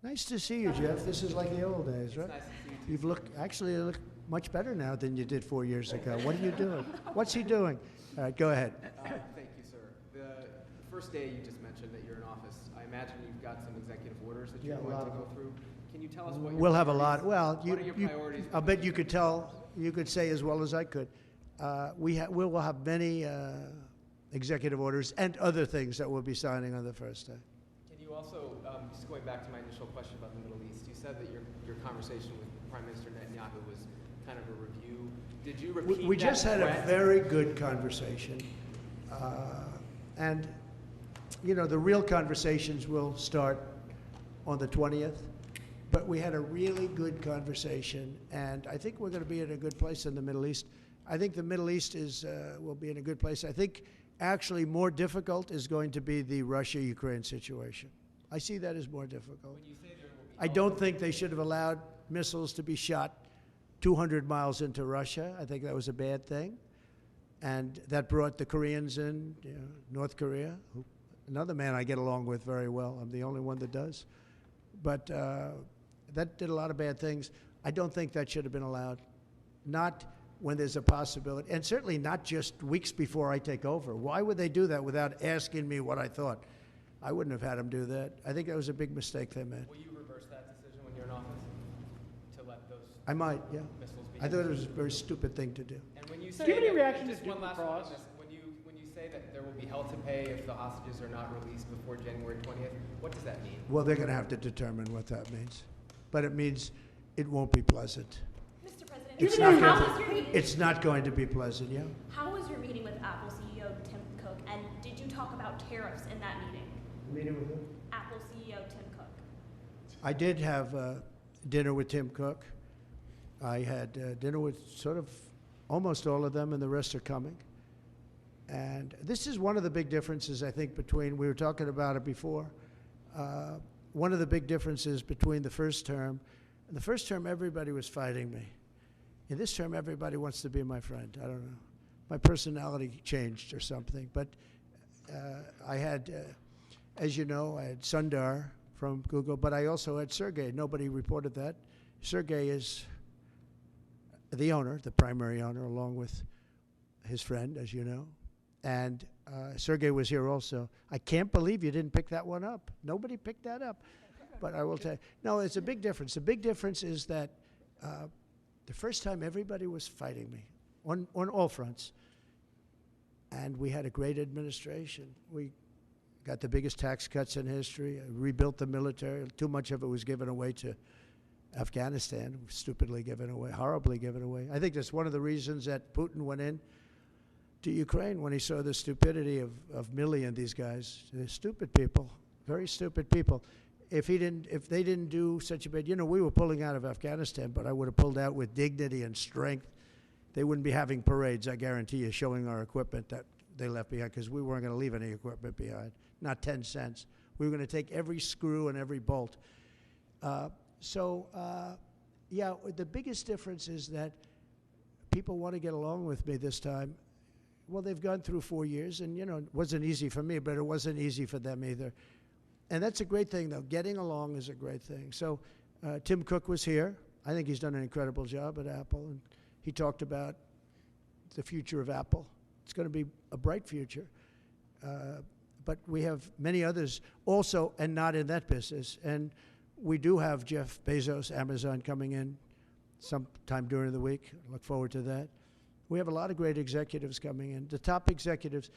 Speaker 3: nice to see you, Jeff. This is like the old days, right? Nice to see you. You look much better now than you did 4 years ago. What are you doing? What's he doing? All right, go ahead.
Speaker 14: Thank you, sir. The first day you just mentioned that you're in office, I imagine you've got some executive orders that you're going to go through. Can you tell us what
Speaker 3: We'll have a lot. Well,
Speaker 14: what are your priorities?
Speaker 3: I'll bet you could tell. You could say as well as I could. We will have many executive orders and other things that we'll be signing on the first day.
Speaker 14: Can you also, just going back to my initial question about the Middle East, you said that your conversation with Prime Minister Netanyahu was kind of a review. Did you repeat
Speaker 3: We just had
Speaker 14: threat?
Speaker 3: a very good conversation. And, you know, the real conversations will start on the 20th. But we had a really good conversation, and I think we're going to be in a good place in the Middle East. I think the Middle East will be in a good place. I think actually more difficult is going to be the Russia-Ukraine situation. I see that as more difficult.
Speaker 14: When you say there will be
Speaker 3: I don't think they should have allowed missiles to be shot 200 miles into Russia. I think that was a bad thing. And that brought the Koreans in, North Korea, another man I get along with very well. I'm the only one that does. But that did a lot of bad things. I don't think that should have been allowed. Not when there's a possibility, and certainly not just weeks before I take over. Why would they do that without asking me what I thought? I wouldn't have had them do that. I think that was a big mistake they made.
Speaker 14: Will you reverse that decision when you're in office to let those
Speaker 3: I might, yeah.
Speaker 14: missiles be
Speaker 3: I thought it was a very stupid thing to do.
Speaker 14: And when you
Speaker 10: Do
Speaker 14: say
Speaker 10: you have any
Speaker 14: that-
Speaker 10: reaction
Speaker 14: just
Speaker 10: to
Speaker 14: one last one on
Speaker 10: Cross?
Speaker 14: this, when you say that there will be hell to pay if the hostages are not released before January 20th, what does that mean?
Speaker 3: Well, they're going to have to determine what that means. But it means it won't be pleasant.
Speaker 8: Mr. President,
Speaker 3: It's not going to be pleasant, yeah?
Speaker 8: how was your meeting with Apple CEO Tim Cook, and did you talk about tariffs in that meeting?
Speaker 3: Meeting with who?
Speaker 8: Apple CEO Tim Cook.
Speaker 3: I did have dinner with Tim Cook. I had dinner with sort of almost all of them, and the rest are coming. And this is one of the big differences, I think, between, we were talking about it before, one of the big differences between the first term. In the first term, everybody was fighting me. In this term, everybody wants to be my friend. I don't know. My personality changed or something. But I had, as you know, I had Sundar from Google, but I also had Sergey. Nobody reported that. Sergey is the owner, the primary owner, along with his friend, as you know. And Sergey was here also. I can't believe you didn't pick that one up. Nobody picked that up. But I will tell you, no, it's a big difference. The big difference is that the first time everybody was fighting me on all fronts. And we had a great administration. We got the biggest tax cuts in history, rebuilt the military. Too much of it was given away to Afghanistan, stupidly given away, horribly given away. I think that's one of the reasons that Putin went in to Ukraine when he saw the stupidity of Milley and these guys. They're stupid people, very stupid people. if they didn't do such a bad, we were pulling out of Afghanistan, but I would have pulled out with dignity and strength. They wouldn't be having parades, I guarantee you, showing our equipment that they left behind, because we weren't going to leave any equipment behind, not 10 cents. We were going to take every screw and every bolt. Yeah, the biggest difference is that people want to get along with me this time. Well, they've gone through 4 years, and, it wasn't easy for me, but it wasn't easy for them either. And that's a great thing, though. Getting along is a great thing. So Tim Cook was here. I think he's done an incredible job at Apple, and he talked about the future of Apple. It's going to be a bright future. But we have many others also, and not in that business. And we do have Jeff Bezos, Amazon, coming in sometime during the week. Look forward to that. We have a lot of great executives coming in. The top executives,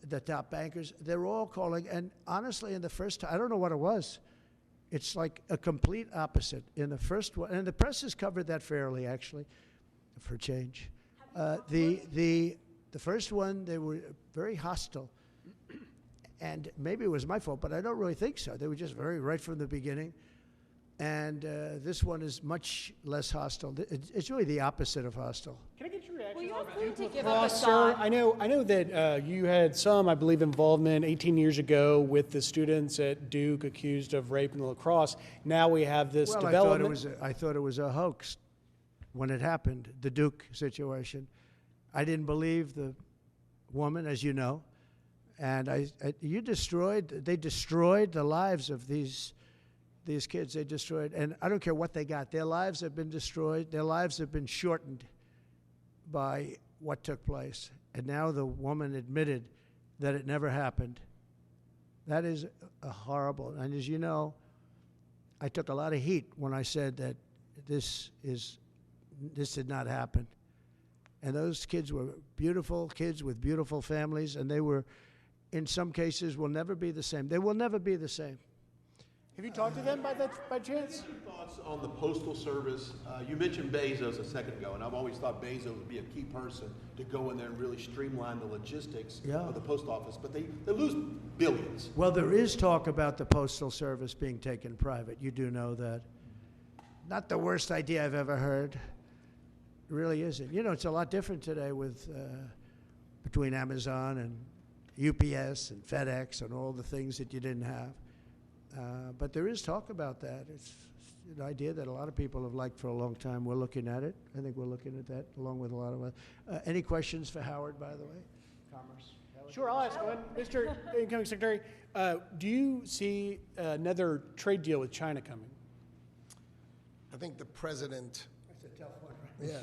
Speaker 3: the top bankers, they're all calling. And honestly, in the first time, I don't know what it was. It's like a complete opposite. In the first one, and the press has covered that fairly, actually, for change. The first one, they were very hostile. And maybe it was my fault, but I don't really think so. They were just right from the beginning. And this one is much less hostile. It's really the opposite of hostile.
Speaker 10: Can I get your reaction?
Speaker 6: Well, you
Speaker 10: on
Speaker 6: don't need to
Speaker 10: Duke
Speaker 6: give
Speaker 10: lacrosse,
Speaker 6: up a
Speaker 10: sir?
Speaker 6: thought.
Speaker 10: I know that you had some, I believe, involvement 18 years ago with the students at Duke accused of rape in lacrosse. Now we have this development.
Speaker 3: I thought it was a hoax when it happened, the Duke situation. I didn't believe the woman, as you know. And they destroyed the lives of these kids. They destroyed, and I don't care what they got. Their lives have been destroyed. Their lives have been shortened by what took place. And now the woman admitted that it never happened. That is a horrible. And as you know, I took a lot of heat when I said that this did not happen. And those kids were beautiful kids with beautiful families, and they were, in some cases, will never be the same. They will never be the same.
Speaker 10: Have you talked to them by chance?
Speaker 12: Your thoughts on the Postal Service? You mentioned Bezos a second ago, and I've always thought Bezos would be a key person to go in there and really streamline the logistics of the post office, but they lose billions.
Speaker 3: Well, there is talk about the Postal Service being taken private. You do know that. Not the worst idea I've ever heard. It really isn't. It's a lot different today with between Amazon and UPS and FedEx and all the things that you didn't have. But there is talk about that. It's an idea that a lot of people have liked for a long time. We're looking at it. I think we're looking at that along with a lot of other. Any questions for Howard, by the way? Commerce.
Speaker 10: Sure, I'll ask one. Mr. Incoming Secretary, do you see another trade deal with China coming?
Speaker 15: I think the president.
Speaker 3: That's a tough one, right?
Speaker 15: Yeah.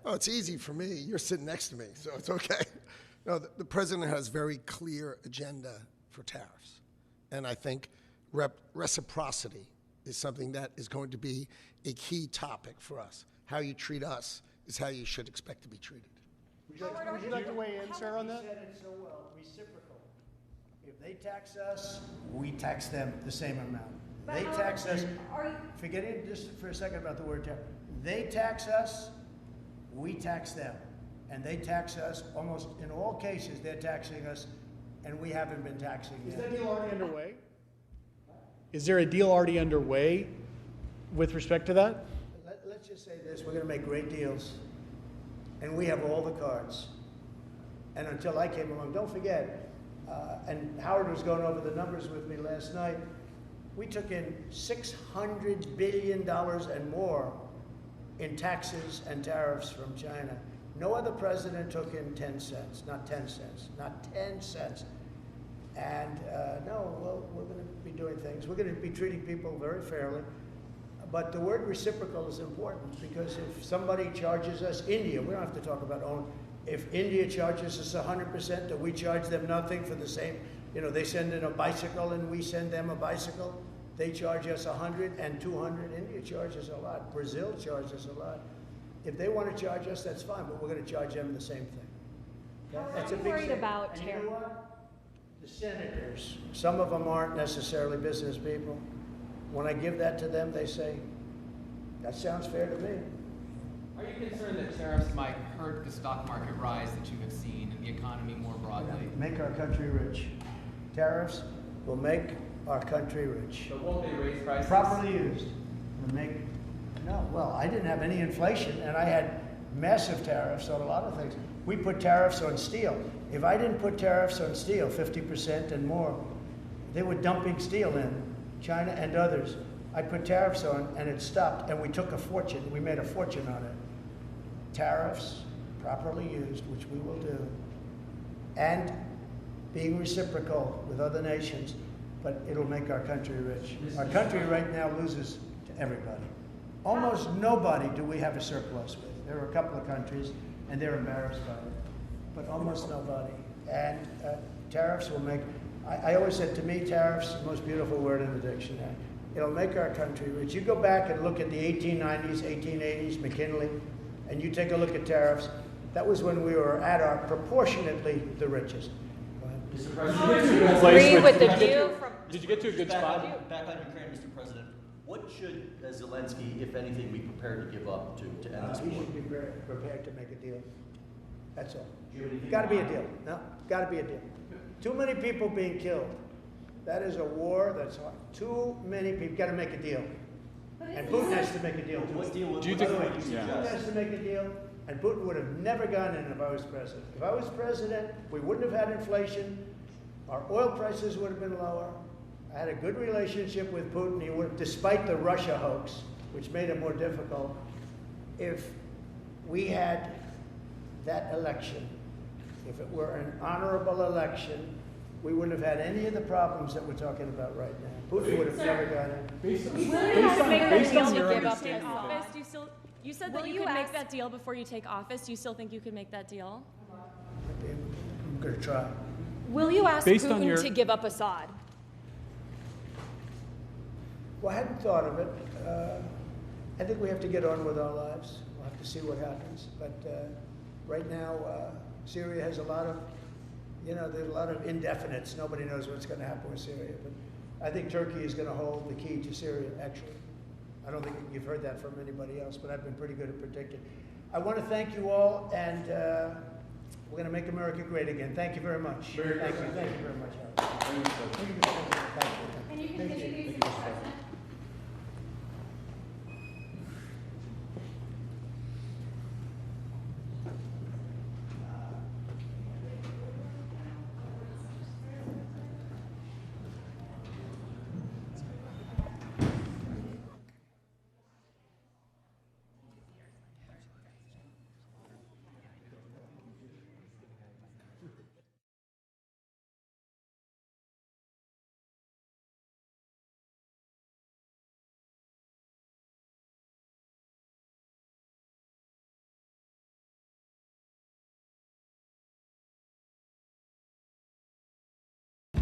Speaker 15: Oh, it's easy for me. You're sitting next to me, so it's okay. No, the president has very clear agenda for tariffs. And I think reciprocity is something that is going to be a key topic for us. How you treat us is how you should expect to be treated.
Speaker 10: Would you like to weigh in, sir, on that?
Speaker 3: You said it so well, reciprocal. If they tax us, we tax them the same amount. They tax us, forgetting just for a second about the word tax, they tax us, we tax them. And they tax us, almost in all cases, they're taxing us, and we haven't been taxing them.
Speaker 10: Is that deal already underway? Is there a deal already underway with respect to that?
Speaker 3: Let's just say this, we're going to make great deals, and we have all the cards. And until I came along, don't forget, and Howard was going over the numbers with me last night, we took in $600 billion and more in taxes and tariffs from China. No other president took in 10 cents, not 10 cents, not 10 cents. And no, we're going to be doing things. We're going to be treating people very fairly. But the word reciprocal is important, because if somebody charges us, India, we don't have to talk about own. If India charges us 100%, do we charge them nothing for the same? They send in a bicycle and we send them a bicycle. They charge us 100 and 200. India charges a lot. Brazil charges a lot. If they want to charge us, that's fine, but we're going to charge them the same thing. Okay? That's a big
Speaker 6: worried
Speaker 3: thing.
Speaker 6: about
Speaker 3: And you know what? The senators, some of them aren't necessarily business people. When I give that to them, they say, that sounds fair to me.
Speaker 14: Are you concerned that tariffs might hurt the stock market rise that you have seen and the economy more broadly?
Speaker 3: Make our country rich. Tariffs will make our country rich.
Speaker 14: But won't they raise prices?
Speaker 3: Properly used. No, well, I didn't have any inflation, and I had massive tariffs on a lot of things. We put tariffs on steel. If I didn't put tariffs on steel, 50% and more, they were dumping steel in, China and others. I put tariffs on, and it stopped, and we took a fortune. We made a fortune on it. Tariffs, properly used, which we will do, and being reciprocal with other nations, but it'll make our country rich. Our country right now loses to everybody. Almost nobody do we have a surplus with. There are a couple of countries, and they're embarrassed by it, but almost nobody. And tariffs will make, I always said, to me, tariffs, the most beautiful word in the dictionary. It'll make our country rich. You go back and look at the 1890s, 1880s, McKinley, and you take a look at tariffs. That was when we were at our proportionately the richest.
Speaker 9: Mr. President,
Speaker 6: Agree with the view from.
Speaker 5: Did you get to a good spot?
Speaker 9: Back on Ukraine, Mr. President. What should Zelensky, if anything, be prepared to give up to end this war?
Speaker 3: He should be prepared to make a deal. That's all. Got to be a deal. No, got to be a deal. Too many people being killed. That is a war that's hard. Too many people. Got to make a deal. And Putin has to make a deal too.
Speaker 9: What deal would
Speaker 5: Do you
Speaker 9: you
Speaker 5: think?
Speaker 3: Putin has to make a deal, and Putin would have never gone in if I was president. If I was president, we wouldn't have had inflation. Our oil prices would have been lower. I had a good relationship with Putin. He would, despite the Russia hoax, which made it more difficult. If we had that election, if it were an honorable election, we wouldn't have had any of the problems that we're talking about right now. Putin would have never gone in.
Speaker 5: Based on
Speaker 6: You
Speaker 5: your
Speaker 6: take office. You said that you could make
Speaker 11: ask-
Speaker 6: that deal before you take office. Do you still think you could make that deal?
Speaker 3: I'm going to try.
Speaker 6: Will you ask
Speaker 5: Based on
Speaker 6: Putin
Speaker 5: your-
Speaker 6: to give up Assad?
Speaker 3: Well, I hadn't thought of it. I think we have to get on with our lives. We'll have to see what happens. But right now, Syria has a lot of, there's a lot of indefinites. Nobody knows what's going to happen with Syria. But I think Turkey is going to hold the key to Syria, actually. I don't think you've heard that from anybody else, but I've been pretty good at predicting. I want to thank you all, and we're going to make America great again. Thank you very much. Thank you very much, Howard. Thank you.
Speaker 11: And you can introduce Mr. President.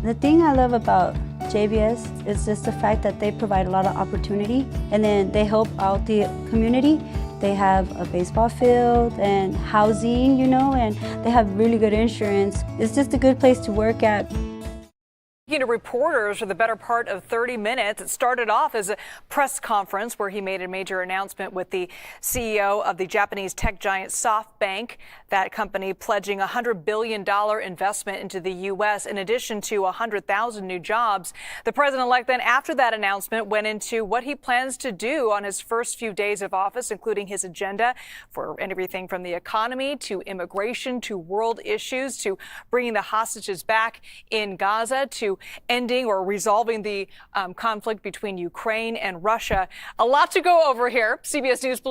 Speaker 16: The thing I love about JBS is just the fact that they provide a lot of opportunity, and then they help out the community. They have a baseball field and housing, and they have really good insurance. It's just a good place to work at.
Speaker 17: Speaking to reporters for the better part of 30 minutes, it started off as a press conference where he made a major announcement with the CEO of the Japanese tech giant SoftBank, that company pledging a $100 billion investment into the U.S. in addition to 100,000 new jobs. The president-elect then, after that announcement, went into what he plans to do on his first few days of office, including his agenda for everything from the economy to immigration to world issues to bringing the hostages back in Gaza to ending or resolving the conflict between Ukraine and Russia. A lot to go over here. CBS News